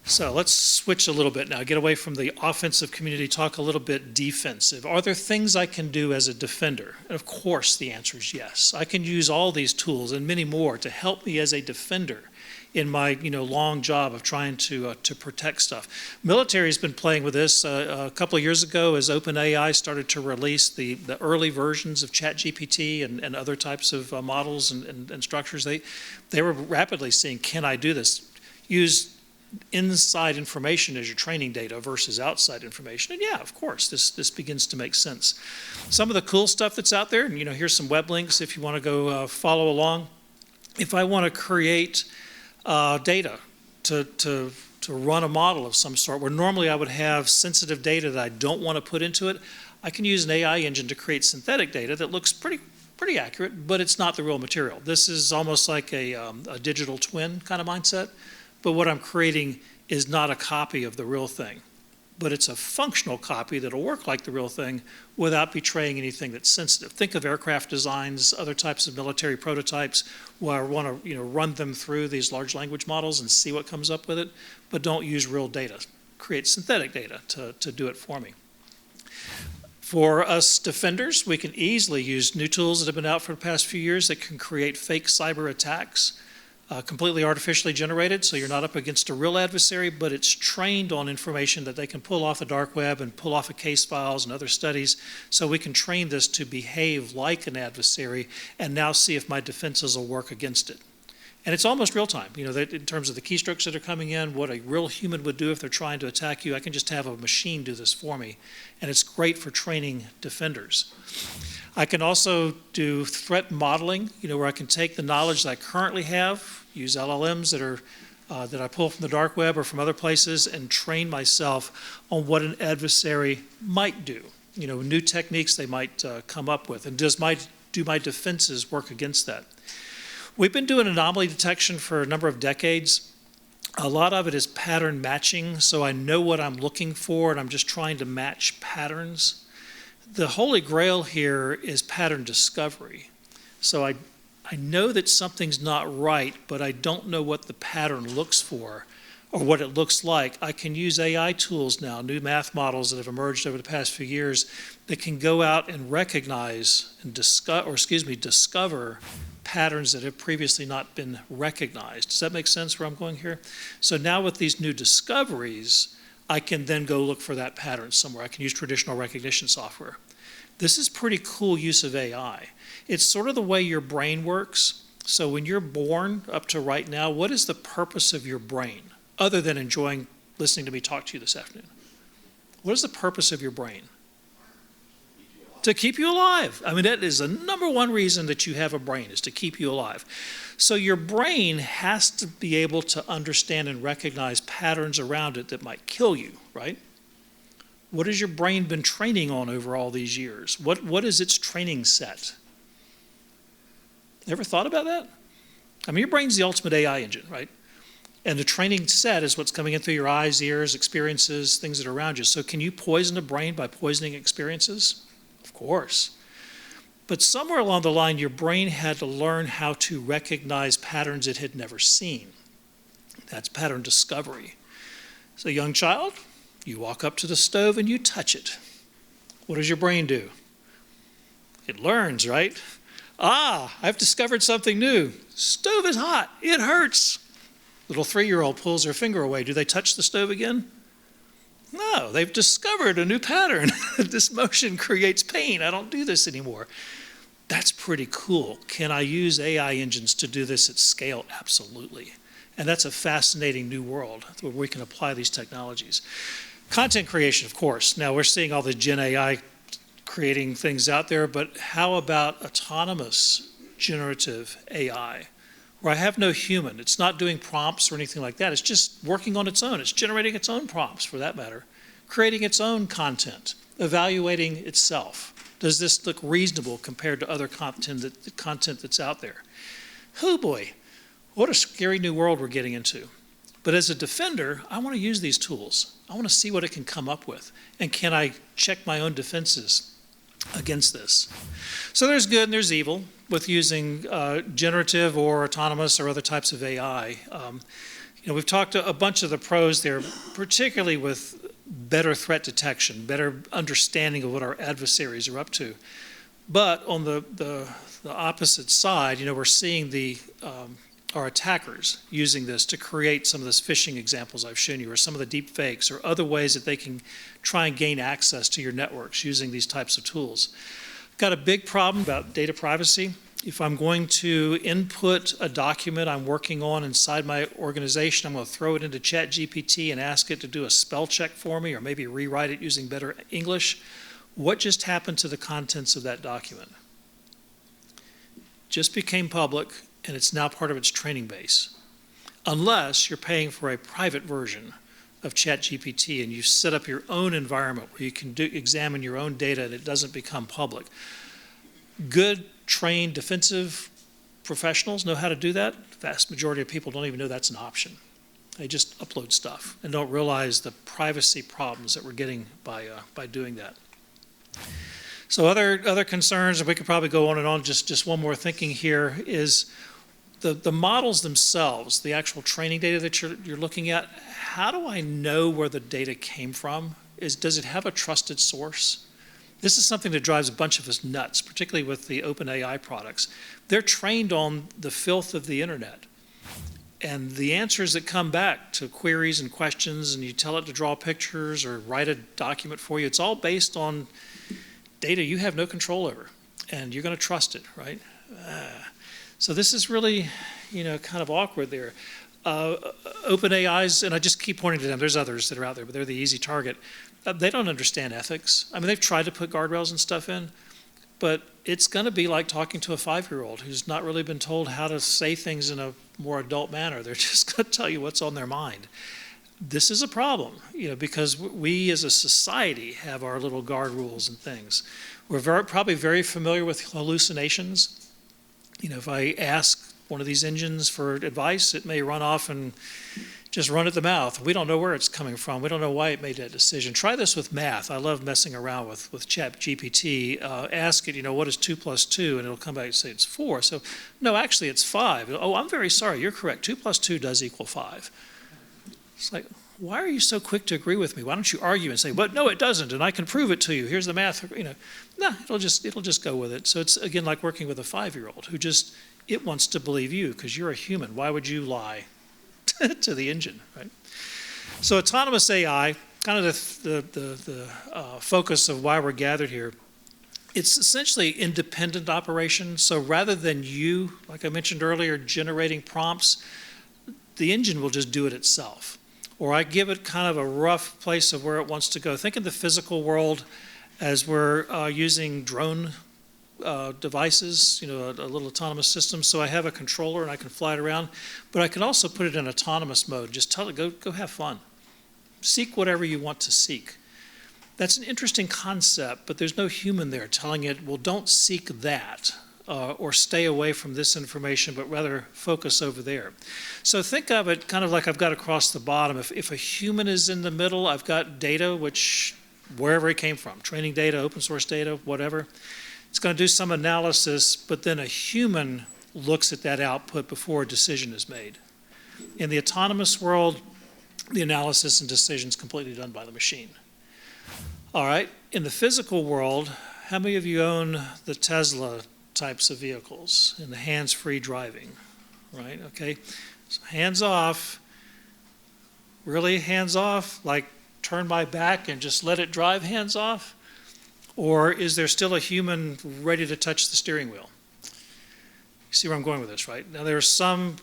So let's switch a little bit now, get away from the offensive community, talk a little bit defensive. Are there things I can do as a defender? And of course, the answer is yes. I can use all these tools and many more to help me as a defender in my long job of trying to protect stuff. Military has been playing with this. A couple of years ago, as OpenAI started to release the early versions of ChatGPT and other types of models and structures, they were rapidly seeing, can I do this? Use inside information as your training data versus outside information. And yeah, of course, this begins to make sense. Some of the cool stuff that's out there, and here's some web links if you want to go follow along. If I want to create data to run a model of some sort, where normally I would have sensitive data that I don't want to put into it, I can use an AI engine to create synthetic data that looks pretty accurate, but it's not the real material. This is almost like a digital twin kind of mindset. But what I'm creating is not a copy of the real thing, but it's a functional copy that'll work like the real thing without betraying anything that's sensitive. Think of aircraft designs, other types of military prototypes, where I want to run them through these large language models and see what comes up with it, but don't use real data. Create synthetic data to do it for me. For us defenders, we can easily use new tools that have been out for the past few years that can create fake cyber attacks. Completely artificially generated, so you're not up against a real adversary, but it's trained on information that they can pull off the dark web and pull off of case files and other studies, so we can train this to behave like an adversary and now see if my defenses will work against it. And it's almost real time, in terms of the keystrokes that are coming in, what a real human would do if they're trying to attack you. I can just have a machine do this for me, and it's great for training defenders. I can also do threat modeling, where I can take the knowledge that I currently have, use LLMs that I pull from the dark web or from other places, and train myself on what an adversary might do. New techniques they might come up with, and do my defenses work against that? We've been doing anomaly detection for a number of decades. A lot of it is pattern matching, so I know what I'm looking for, and I'm just trying to match patterns. The holy grail here is pattern discovery. So I know that something's not right, but I don't know what the pattern looks for or what it looks like. I can use AI tools now, new math models that have emerged over the past few years that can go out and recognize and discover patterns that have previously not been recognized. Does that make sense where I'm going here? So now with these new discoveries, I can then go look for that pattern somewhere. I can use traditional recognition software. This is pretty cool use of AI. It's sort of the way your brain works. So when you're born up to right now, what is the purpose of your brain other than enjoying listening to me talk to you this afternoon? What is the purpose of your brain? To keep you alive. I mean, that is the number one reason that you have a brain, is to keep you alive. So your brain has to be able to understand and recognize patterns around it that might kill you, right? What has your brain been training on over all these years? What is its training set? Ever thought about that? I mean, your brain's the ultimate AI engine, right? And the training set is what's coming in through your eyes, ears, experiences, things that are around you. So can you poison the brain by poisoning experiences? Of course. But somewhere along the line, your brain had to learn how to recognize patterns it had never seen. That's pattern discovery. So young child, you walk up to the stove and you touch it. What does your brain do? It learns, right? I've discovered something new. Stove is hot. It hurts. Little 3-year-old pulls their finger away. Do they touch the stove again? No, they've discovered a new pattern. This motion creates pain. I don't do this anymore. That's pretty cool. Can I use AI engines to do this at scale? Absolutely. And that's a fascinating new world where we can apply these technologies. Content creation, of course. Now we're seeing all the Gen AI creating things out there, but how about autonomous generative AI, where I have no human? It's not doing prompts or anything like that. It's just working on its own. It's generating its own prompts, for that matter, creating its own content, evaluating itself. Does this look reasonable compared to other content that's out there? Oh boy, what a scary new world we're getting into. But as a defender, I want to use these tools. I want to see what it can come up with. And can I check my own defenses against this? So there's good and there's evil with using generative or autonomous or other types of AI. We've talked a bunch of the pros there, particularly with better threat detection, better understanding of what our adversaries are up to. But on the opposite side, we're seeing our attackers using this to create some of those phishing examples I've shown you, or some of the deep fakes, or other ways that they can try and gain access to your networks using these types of tools. Got a big problem about data privacy. If I'm going to input a document I'm working on inside my organization, I'm going to throw it into ChatGPT and ask it to do a spell check for me, or maybe rewrite it using better English. What just happened to the contents of that document? Just became public, and it's now part of its training base. Unless you're paying for a private version of ChatGPT and you set up your own environment where you can examine your own data and it doesn't become public. Good, trained, defensive professionals know how to do that. The vast majority of people don't even know that's an option. They just upload stuff and don't realize the privacy problems that we're getting by doing that. So other concerns, and we could probably go on and on, just one more thinking here, is the models themselves, the actual training data that you're looking at. How do I know where the data came from? Does it have a trusted source? This is something that drives a bunch of us nuts, particularly with the OpenAI products. They're trained on the filth of the internet. And the answers that come back to queries and questions, and you tell it to draw pictures or write a document for you, it's all based on data you have no control over, and you're going to trust it, right? So this is really, kind of awkward there. OpenAI's, and I just keep pointing to them, there's others that are out there, but they're the easy target. They don't understand ethics. I mean, they've tried to put guardrails and stuff in, but it's going to be like talking to a 5-year-old who's not really been told how to say things in a more adult manner. They're just going to tell you what's on their mind. This is a problem, because we as a society have our little guard rules and things. We're probably very familiar with hallucinations. If I ask one of these engines for advice, it may run off and just run at the mouth. We don't know where it's coming from. We don't know why it made that decision. Try this with math. I love messing around with ChatGPT. Ask it, what is 2 plus 2? And it'll come back and say it's 4. So, no, actually it's 5. Oh, I'm very sorry. You're correct. 2 plus 2 does equal 5. It's like, why are you so quick to agree with me? Why don't you argue and say, but no, it doesn't, and I can prove it to you. Here's the math. No, it'll just go with it. So it's, again, like working with a 5-year-old who it wants to believe you because you're a human. Why would you lie to the engine, right? So autonomous AI, kind of the focus of why we're gathered here, it's essentially independent operation. So rather than you, like I mentioned earlier, generating prompts, the engine will just do it itself. Or I give it kind of a rough place of where it wants to go. Think of the physical world as we're using drone devices, a little autonomous system. So I have a controller and I can fly it around, but I can also put it in autonomous mode. Just tell it, go have fun. Seek whatever you want to seek. That's an interesting concept, but there's no human there telling it, well, don't seek that. Or stay away from this information, but rather focus over there. So think of it kind of like I've got across the bottom. If a human is in the middle, I've got data, wherever it came from, training data, open source data, whatever. It's going to do some analysis, but then a human looks at that output before a decision is made. In the autonomous world, the analysis and decision is completely done by the machine. All right, in the physical world, how many of you own the Tesla types of vehicles and the hands-free driving, right? Okay, so hands off, really hands off, like turn my back and just let it drive hands off? Or is there still a human ready to touch the steering wheel? You see where I'm going with this, right? Now there are some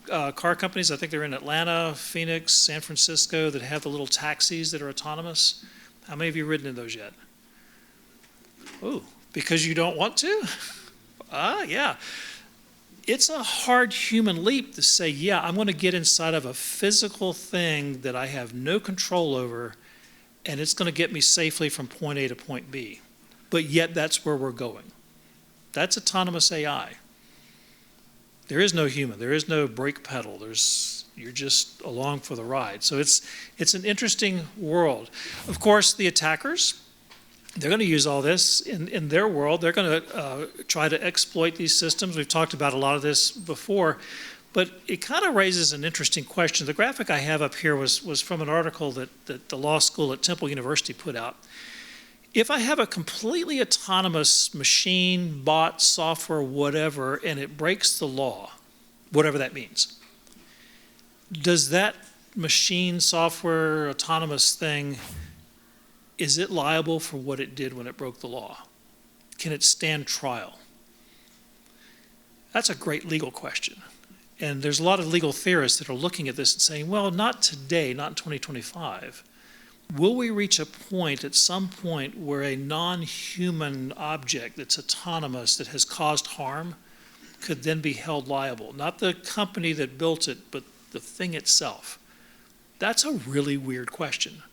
car companies, I think they're in Atlanta, Phoenix, San Francisco, that have the little taxis that are autonomous. How many of you ridden in those yet? Oh, because you don't want to? Yeah. It's a hard human leap to say, yeah, I'm going to get inside of a physical thing that I have no control over, and it's going to get me safely from point A to point B. But yet that's where we're going. That's autonomous AI. There is no human. There is no brake pedal. You're just along for the ride. So it's an interesting world. Of course, the attackers, they're going to use all this in their world. They're going to try to exploit these systems. We've talked about a lot of this before, but it kind of raises an interesting question. The graphic I have up here was from an article that the law school at Temple University put out. If I have a completely autonomous machine, bot, software, whatever, and it breaks the law, whatever that means, does that machine, software, autonomous thing, is it liable for what it did when it broke the law? Can it stand trial? That's a great legal question. And there's a lot of legal theorists that are looking at this and saying, well, not today, not in 2025. Will we reach a point at some point where a non-human object that's autonomous, that has caused harm, could then be held liable? Not the company that built it, but the thing itself. That's a really weird question,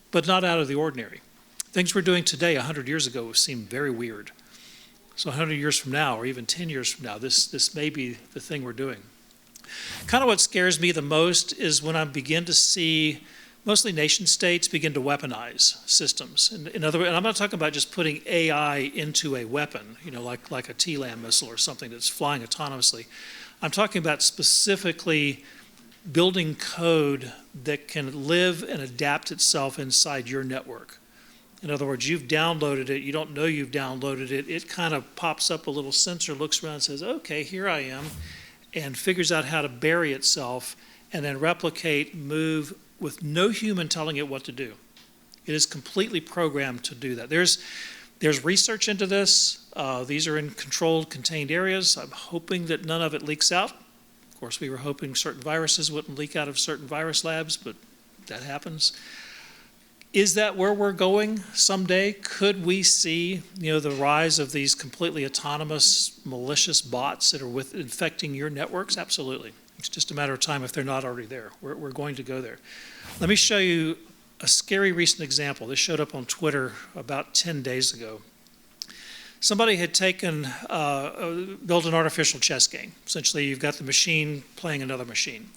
but not out of the ordinary. Things we're doing today 100 years ago seem very weird. So 100 years from now, or even 10 years from now, this may be the thing we're doing. Kind of what scares me the most is when I begin to see mostly nation states begin to weaponize systems. In other words, and I'm not talking about just putting AI into a weapon, like a TLAM missile or something that's flying autonomously. I'm talking about specifically building code that can live and adapt itself inside your network. In other words, you've downloaded it, you don't know you've downloaded it, it kind of pops up a little sensor, looks around and says, okay, here I am, and figures out how to bury itself and then replicate, move with no human telling it what to do. It is completely programmed to do that. There's research into this. These are in controlled, contained areas. I'm hoping that none of it leaks out. Of course, we were hoping certain viruses wouldn't leak out of certain virus labs, but that happens. Is that where we're going someday? Could we see, the rise of these completely autonomous, malicious bots that are infecting your networks? Absolutely. It's just a matter of time if they're not already there. We're going to go there. Let me show you a scary recent example. This showed up on Twitter about 10 days ago. Somebody had built an artificial chess game. Essentially, you've got the machine playing another machine.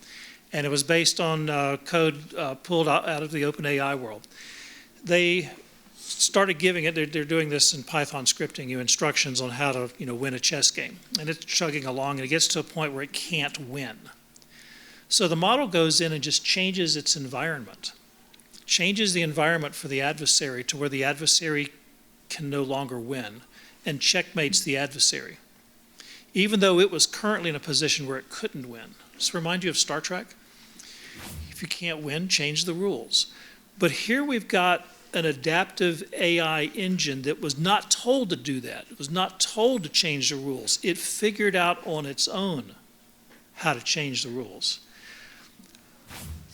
And it was based on code pulled out of the OpenAI world. They started giving it, they're doing this in Python scripting, instructions on how to win a chess game. And it's chugging along, and it gets to a point where it can't win. So the model goes in and just changes its environment, changes the environment for the adversary to where the adversary can no longer win, and checkmates the adversary, even though it was currently in a position where it couldn't win. Just remind you of Star Trek. If you can't win, change the rules. But here we've got an adaptive AI engine that was not told to do that. It was not told to change the rules. It figured out on its own how to change the rules.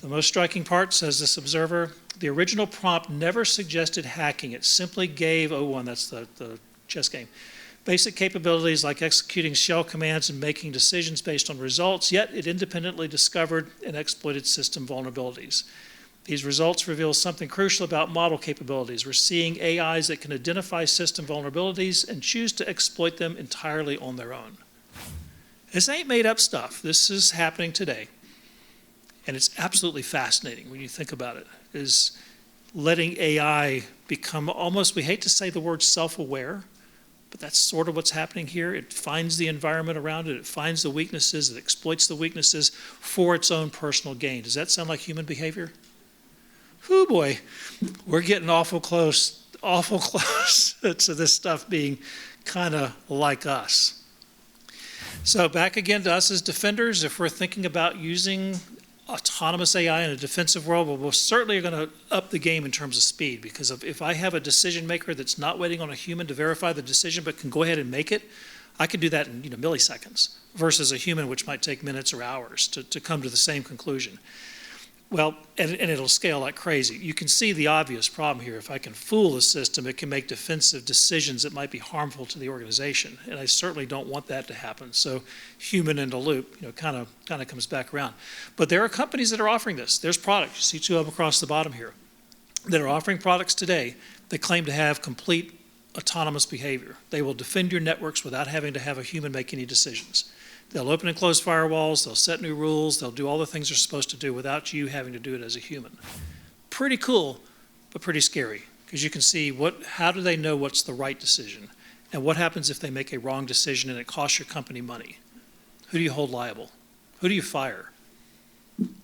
The most striking part, says this observer, the original prompt never suggested hacking. It simply gave, that's the chess game, basic capabilities like executing shell commands and making decisions based on results, yet it independently discovered and exploited system vulnerabilities. These results reveal something crucial about model capabilities. We're seeing AIs that can identify system vulnerabilities and choose to exploit them entirely on their own. This ain't made up stuff. This is happening today. And it's absolutely fascinating when you think about it, is letting AI become almost, we hate to say the word self-aware, but that's sort of what's happening here. It finds the environment around it, it finds the weaknesses, it exploits the weaknesses for its own personal gain. Does that sound like human behavior? Whew, boy, we're getting awful close to this stuff being kind of like us. So back again to us as defenders, if we're thinking about using autonomous AI in a defensive world, well, we're certainly going to up the game in terms of speed, because if I have a decision maker that's not waiting on a human to verify the decision but can go ahead and make it, I can do that in milliseconds versus a human, which might take minutes or hours to come to the same conclusion. Well, and it'll scale like crazy. You can see the obvious problem here. If I can fool the system, it can make defensive decisions that might be harmful to the organization, and I certainly don't want that to happen. So human in the loop, kind of comes back around. But there are companies that are offering this. There's products. You see two of them across the bottom here that are offering products today that claim to have complete autonomous behavior. They will defend your networks without having to have a human make any decisions. They'll open and close firewalls, they'll set new rules, they'll do all the things they're supposed to do without you having to do it as a human. Pretty cool, but pretty scary, because you can see how do they know what's the right decision? And what happens if they make a wrong decision and it costs your company money? Who do you hold liable? Who do you fire?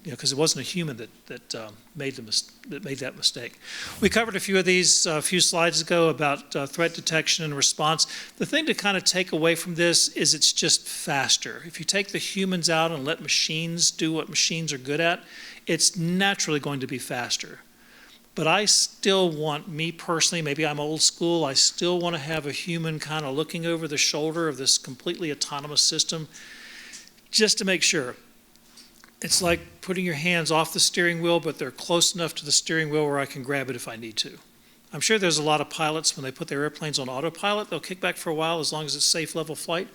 Because it wasn't a human that made that mistake. We covered a few of these a few slides ago about threat detection and response. The thing to kind of take away from this is it's just faster. If you take the humans out and let machines do what machines are good at, it's naturally going to be faster. But I still want, me personally, maybe I'm old school, I still want to have a human kind of looking over the shoulder of this completely autonomous system just to make sure. It's like putting your hands off the steering wheel, but they're close enough to the steering wheel where I can grab it if I need to. I'm sure there's a lot of pilots, when they put their airplanes on autopilot, they'll kick back for a while as long as it's safe level flight,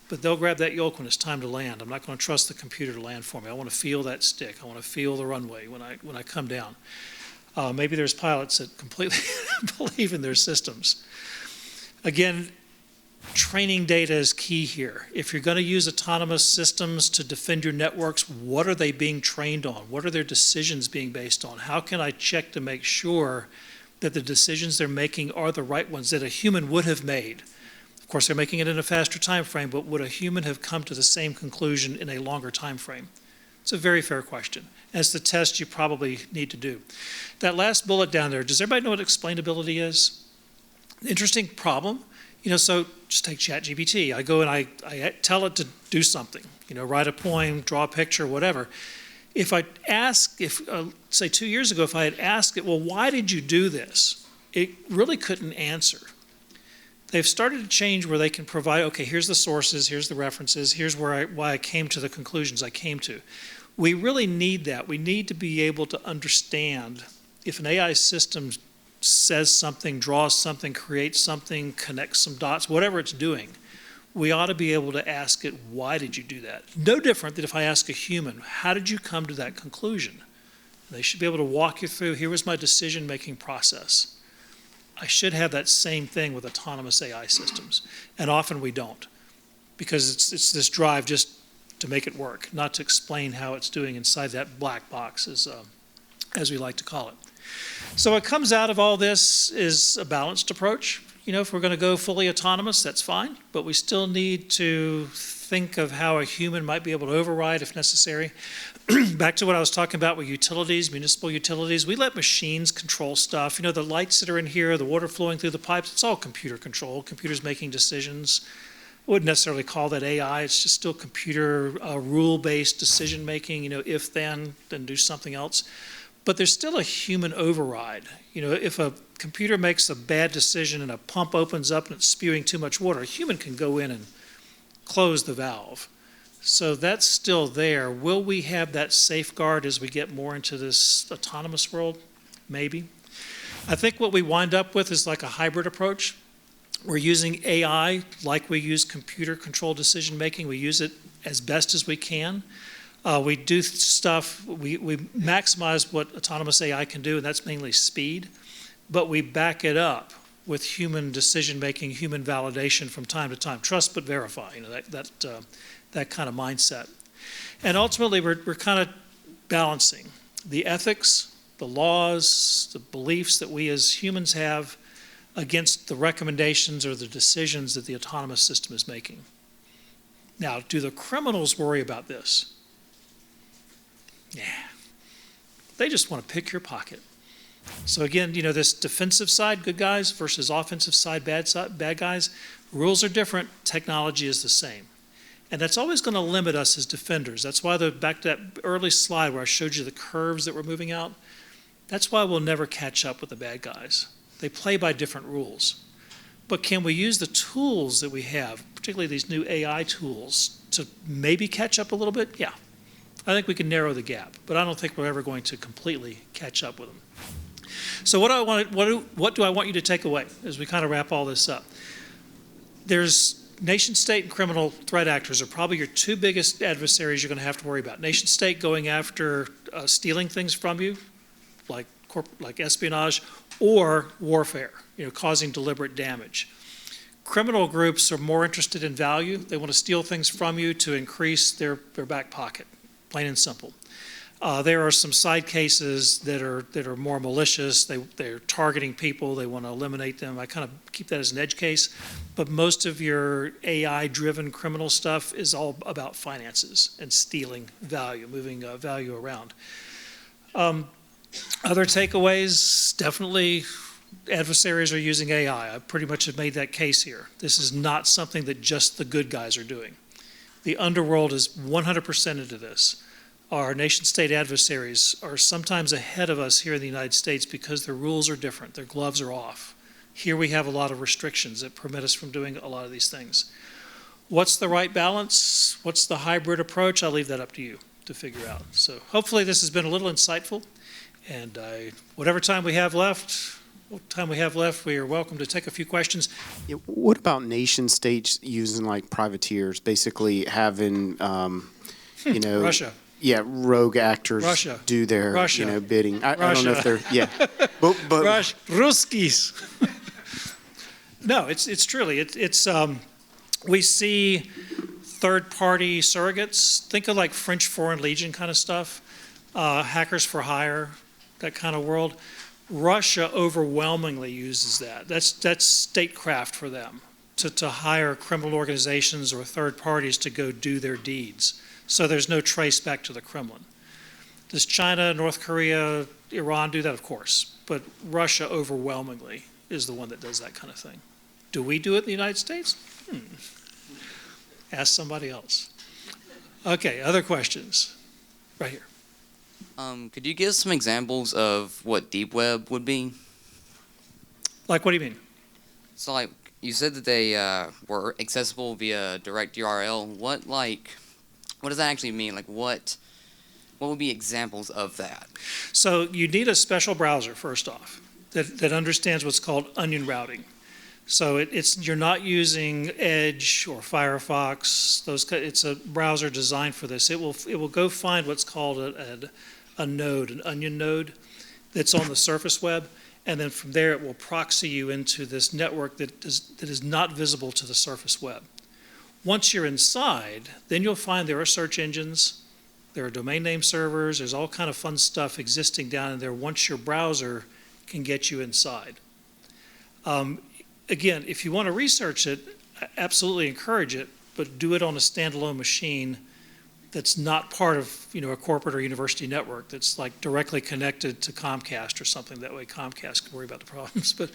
but they'll grab that yoke when it's time to land. I'm not going to trust the computer to land for me. I want to feel that stick. I want to feel the runway when I come down. Maybe there's pilots that completely believe in their systems. Again, training data is key here. If you're going to use autonomous systems to defend your networks, what are they being trained on? What are their decisions being based on? How can I check to make sure that the decisions they're making are the right ones that a human would have made? Of course, they're making it in a faster time frame, but would a human have come to the same conclusion in a longer time frame? It's a very fair question. And it's the test you probably need to do. That last bullet down there, does everybody know what explainability is? Interesting problem. So just take ChatGPT. I go and I tell it to do something, write a poem, draw a picture, whatever. If I ask, say 2 years ago, if I had asked it, well, why did you do this? It really couldn't answer. They've started to change where they can provide, okay, here's the sources, here's the references, here's why I came to the conclusions I came to. We really need that. We need to be able to understand if an AI system says something, draws something, creates something, connects some dots, whatever it's doing, we ought to be able to ask it, why did you do that? No different than if I ask a human, how did you come to that conclusion? They should be able to walk you through, here was my decision-making process. I should have that same thing with autonomous AI systems, and often we don't, because it's this drive just to make it work, not to explain how it's doing inside that black box, as we like to call it. So what comes out of all this is a balanced approach. If we're going to go fully autonomous, that's fine, but we still need to think of how a human might be able to override if necessary. Back to what I was talking about with utilities, municipal utilities, we let machines control stuff. The lights that are in here, the water flowing through the pipes, it's all computer control, computers making decisions. I wouldn't necessarily call that AI, it's just still computer rule-based decision making, if then do something else. But there's still a human override. If a computer makes a bad decision and a pump opens up and it's spewing too much water, a human can go in and close the valve. So that's still there. Will we have that safeguard as we get more into this autonomous world? Maybe. I think what we wind up with is like a hybrid approach. We're using AI like we use computer controlled decision making. We use it as best as we can. We do stuff, we maximize what autonomous AI can do, and that's mainly speed, but we back it up with human decision-making, human validation from time to time. Trust but verify, that kind of mindset. And ultimately, we're kind of balancing the ethics, the laws, the beliefs that we as humans have against the recommendations or the decisions that the autonomous system is making. Now, do the criminals worry about this? Yeah, they just want to pick your pocket. So again, this defensive side, good guys, versus offensive side, bad guys, rules are different, technology is the same. And that's always going to limit us as defenders. That's why, back to that early slide where I showed you the curves that were moving out, that's why we'll never catch up with the bad guys. They play by different rules. But can we use the tools that we have, particularly these new AI tools, to maybe catch up a little bit? Yeah. I think we can narrow the gap, but I don't think we're ever going to completely catch up with them. So what do I want you to take away as we kind of wrap all this up? There's nation state and criminal threat actors are probably your two biggest adversaries you're going to have to worry about. Nation state going after stealing things from you, like espionage, or warfare, causing deliberate damage. criminal groups are more interested in value. They want to steal things from you to increase their back pocket, plain and simple. There are some side cases that are more malicious. They're targeting people. They want to eliminate them. I kind of keep that as an edge case. But most of your AI-driven criminal stuff is all about finances and stealing value, moving value around. Other takeaways, definitely adversaries are using AI. I pretty much have made that case here. This is not something that just the good guys are doing. The underworld is 100% into this. Our nation-state adversaries are sometimes ahead of us here in the United States because their rules are different, their gloves are off. Here we have a lot of restrictions that permit us from doing a lot of these things. What's the right balance? What's the hybrid approach? I'll leave that up to you to figure out. So hopefully this has been a little insightful, and whatever time we have left, we are welcome to take a few questions. Yeah, what about nation states using like privateers, basically having, Russia. Yeah, rogue actors Russia. do their, Russia. bidding. I don't know if they're, but Ruskies. No, it's truly, we see third-party surrogates. Think of like French Foreign Legion kind of stuff, hackers for hire, that kind of world. Russia overwhelmingly uses that. That's statecraft for them, to hire criminal organizations or third parties to go do their deeds. So there's no trace back to the Kremlin. Does China, North Korea, Iran do that? Of course. But Russia overwhelmingly is the one that does that kind of thing. Do we do it in the United States? Ask somebody else. Okay, other questions? Right here. Could you give some examples of what deep web would be? Like, what do you mean? So, like, you said that they were accessible via direct URL. What does that actually mean? Like, what would be examples of that? So you need a special browser, first off, that understands what's called onion routing. So you're not using Edge or Firefox. It's a browser designed for this. It will go find what's called a node, an onion node, that's on the surface web, and then from there it will proxy you into this network that is not visible to the surface web. Once you're inside, then you'll find there are search engines, there are domain name servers, there's all kind of fun stuff existing down in there once your browser can get you inside. Again, if you want to research it, I absolutely encourage it, but do it on a standalone machine that's not part of a corporate or university network that's like directly connected to Comcast or something. That way Comcast can worry about the problems. But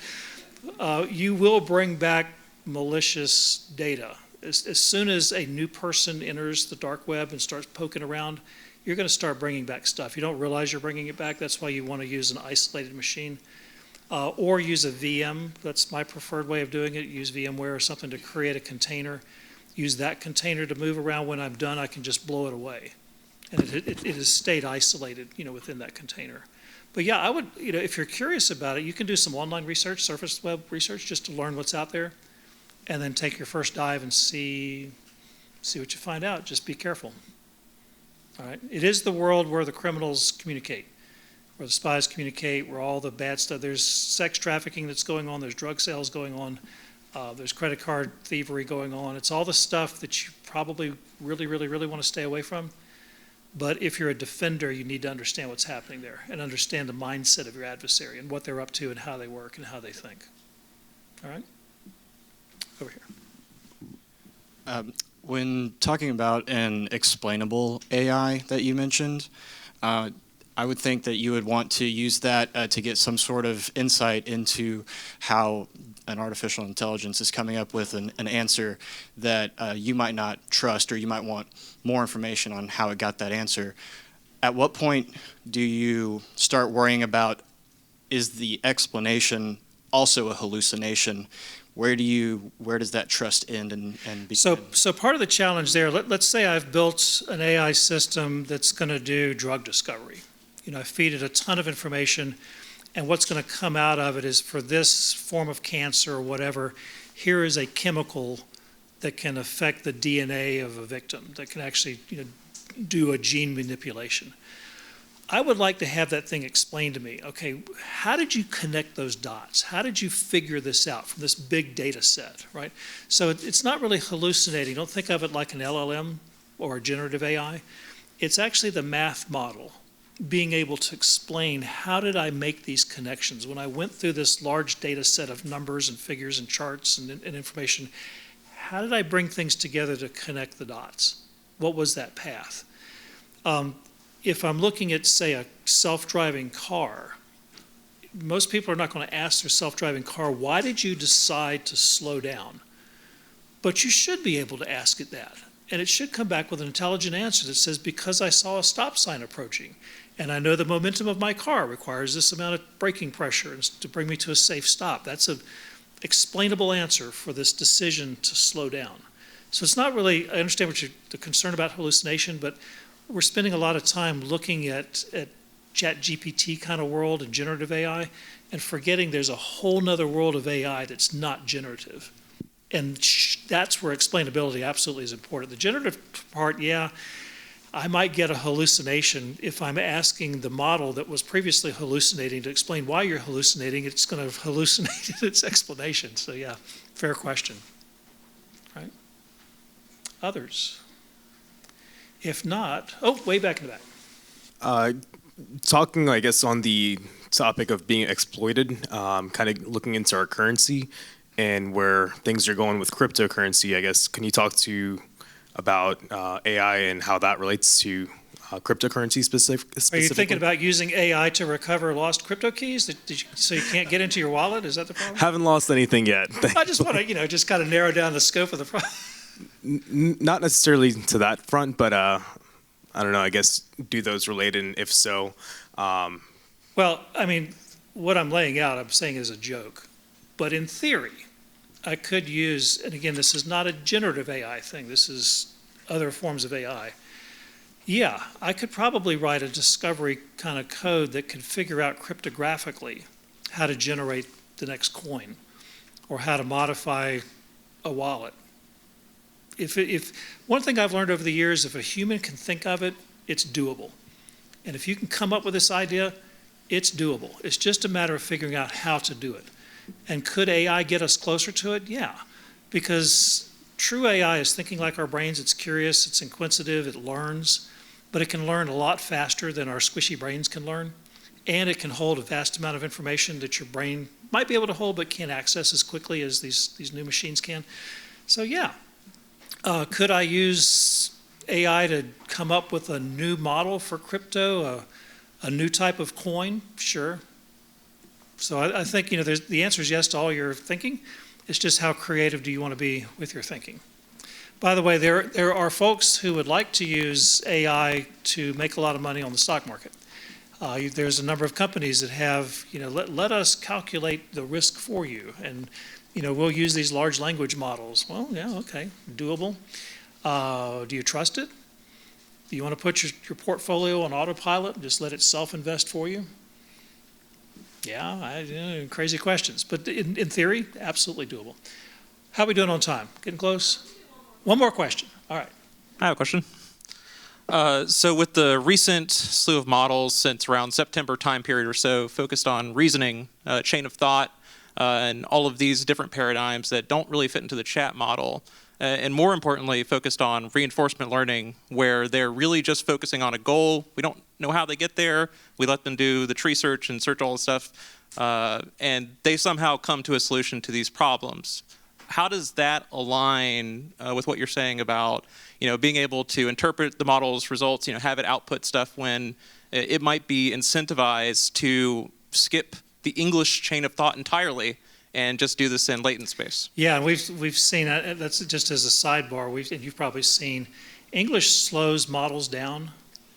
you will bring back malicious data. As soon as a new person enters the dark web and starts poking around, you're going to start bringing back stuff. You don't realize you're bringing it back. That's why you want to use an isolated machine. Or use a VM. That's my preferred way of doing it. Use VMware or something to create a container. Use that container to move around. When I'm done, I can just blow it away. And it has stayed isolated, within that container. But yeah, I would, if you're curious about it, you can do some online research, surface web research, just to learn what's out there. And then take your first dive and see what you find out. Just be careful. All right. It is the world where the criminals communicate, where the spies communicate, where all the bad stuff. There's sex trafficking that's going on. There's drug sales going on. There's credit card thievery going on. It's all the stuff that you probably really, really, really want to stay away from. But if you're a defender, you need to understand what's happening there and understand the mindset of your adversary and what they're up to and how they work and how they think. All right? Over here. When talking about an explainable AI that you mentioned, I would think that you would want to use that to get some sort of insight into how an artificial intelligence is coming up with an answer that you might not trust, or you might want more information on how it got that answer. At what point do you start worrying about, is the explanation also a hallucination? Where does that trust end and begin? So part of the challenge there, let's say I've built an AI system that's going to do drug discovery. I feed it a ton of information, and what's going to come out of it is, for this form of cancer or whatever, here is a chemical that can affect the DNA of a victim, that can actually do a gene manipulation. I would like to have that thing explained to me. Okay, how did you connect those dots? How did you figure this out from this big data set, right? So it's not really hallucinating. Don't think of it like an LLM or a generative AI. It's actually the math model being able to explain how did I make these connections. When I went through this large data set of numbers and figures and charts and information, how did I bring things together to connect the dots? What was that path? If I'm looking at, say, a self-driving car, most people are not going to ask their self-driving car, why did you decide to slow down? But you should be able to ask it that. And it should come back with an intelligent answer that says, because I saw a stop sign approaching, and I know the momentum of my car requires this amount of braking pressure to bring me to a safe stop. That's an explainable answer for this decision to slow down. So it's not really, I understand what the concern about hallucination, but we're spending a lot of time looking at chat GPT kind of world and generative AI and forgetting there's a whole nother world of AI that's not generative. And that's where explainability absolutely is important. The generative part, yeah, I might get a hallucination if I'm asking the model that was previously hallucinating to explain why you're hallucinating. It's going to hallucinate its explanation. So yeah, fair question. Right? Others? If not, oh, way back in the back. Talking, I guess, on the topic of being exploited, kind of looking into our currency and where things are going with cryptocurrency, I guess, can you talk about AI and how that relates to cryptocurrency specifically? Are you thinking about using AI to recover lost crypto keys so you can't get into your wallet? Is that the problem? Haven't lost anything yet. I just want to, just kind of narrow down the scope of the problem. Not necessarily to that front, but I don't know, I guess, do those relate, and if so? Well, I mean, what I'm laying out, I'm saying is a joke. But in theory, I could use, and again, this is not a generative AI thing, this is other forms of AI. Yeah, I could probably write a discovery kind of code that could figure out cryptographically how to generate the next coin or how to modify a wallet. If one thing I've learned over the years, if a human can think of it, it's doable. And if you can come up with this idea, it's doable. It's just a matter of figuring out how to do it. And could AI get us closer to it? Yeah, because true AI is thinking like our brains. It's curious, it's inquisitive, it learns, but it can learn a lot faster than our squishy brains can learn. And it can hold a vast amount of information that your brain might be able to hold but can't access as quickly as these new machines can. So yeah. Could I use AI to come up with a new model for crypto, a new type of coin? Sure. So I think the answer is yes to all your thinking. It's just how creative do you want to be with your thinking. By the way, there are folks who would like to use AI to make a lot of money on the stock market. There's a number of companies that have, let us calculate the risk for you, and we'll use these large language models. Well, yeah, okay, doable. Do you trust it? Do you want to put your portfolio on autopilot and just let it self-invest for you? Yeah, crazy questions. But in theory, absolutely doable. How are we doing on time? Getting close? One more question. All right. I have a question. So with the recent slew of models since around September time period or so focused on reasoning, chain of thought, and all of these different paradigms that don't really fit into the chat model, and more importantly, focused on reinforcement learning, where they're really just focusing on a goal. We don't know how they get there. We let them do the tree search and search all the stuff, and they somehow come to a solution to these problems. How does that align with what you're saying about being able to interpret the model's results, have it output stuff when it might be incentivized to skip the English chain of thought entirely and just do this in latent space? Yeah, and we've seen that. That's just as a sidebar. And you've probably seen English slows models down.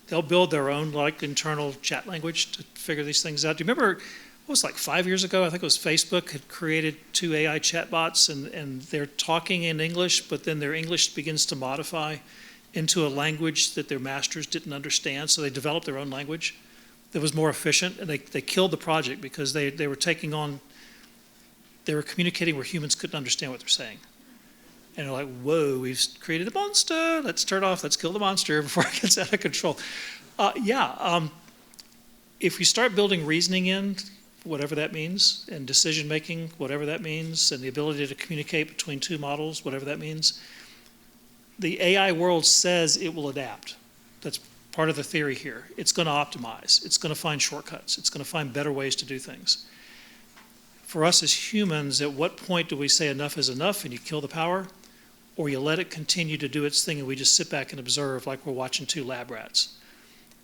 They'll build their own internal chat language to figure these things out. Do you remember? It was like 5 years ago. I think it was Facebook had created 2 AI chatbots, and they're talking in English, but then their English begins to modify into a language that their masters didn't understand. So they developed their own language that was more efficient, and they killed the project because they were communicating where humans couldn't understand what they're saying. And they're like, whoa, we've created a monster. Let's turn off, let's kill the monster before it gets out of control. if we start building reasoning in, whatever that means, and decision-making, whatever that means, and the ability to communicate between two models, whatever that means, the AI world says it will adapt. That's part of the theory here. It's going to optimize. It's going to find shortcuts. It's going to find better ways to do things. For us as humans, at what point do we say enough is enough and you kill the power, or you let it continue to do its thing and we just sit back and observe like we're watching two lab rats?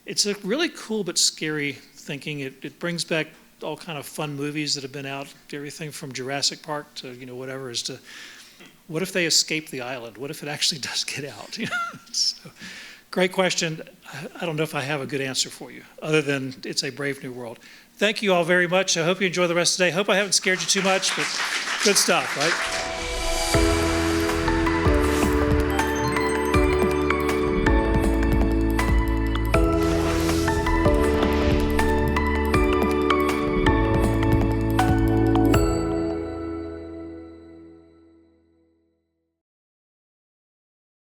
It's a really cool but scary thinking. It brings back all kind of fun movies that have been out, everything from Jurassic Park to, whatever, as to what if they escape the island? What if it actually does get out? So, great question. I don't know if I have a good answer for you, other than it's a brave new world. Thank you all very much. I hope you enjoy the rest of the day. Hope I haven't scared you too much, but good stuff, right?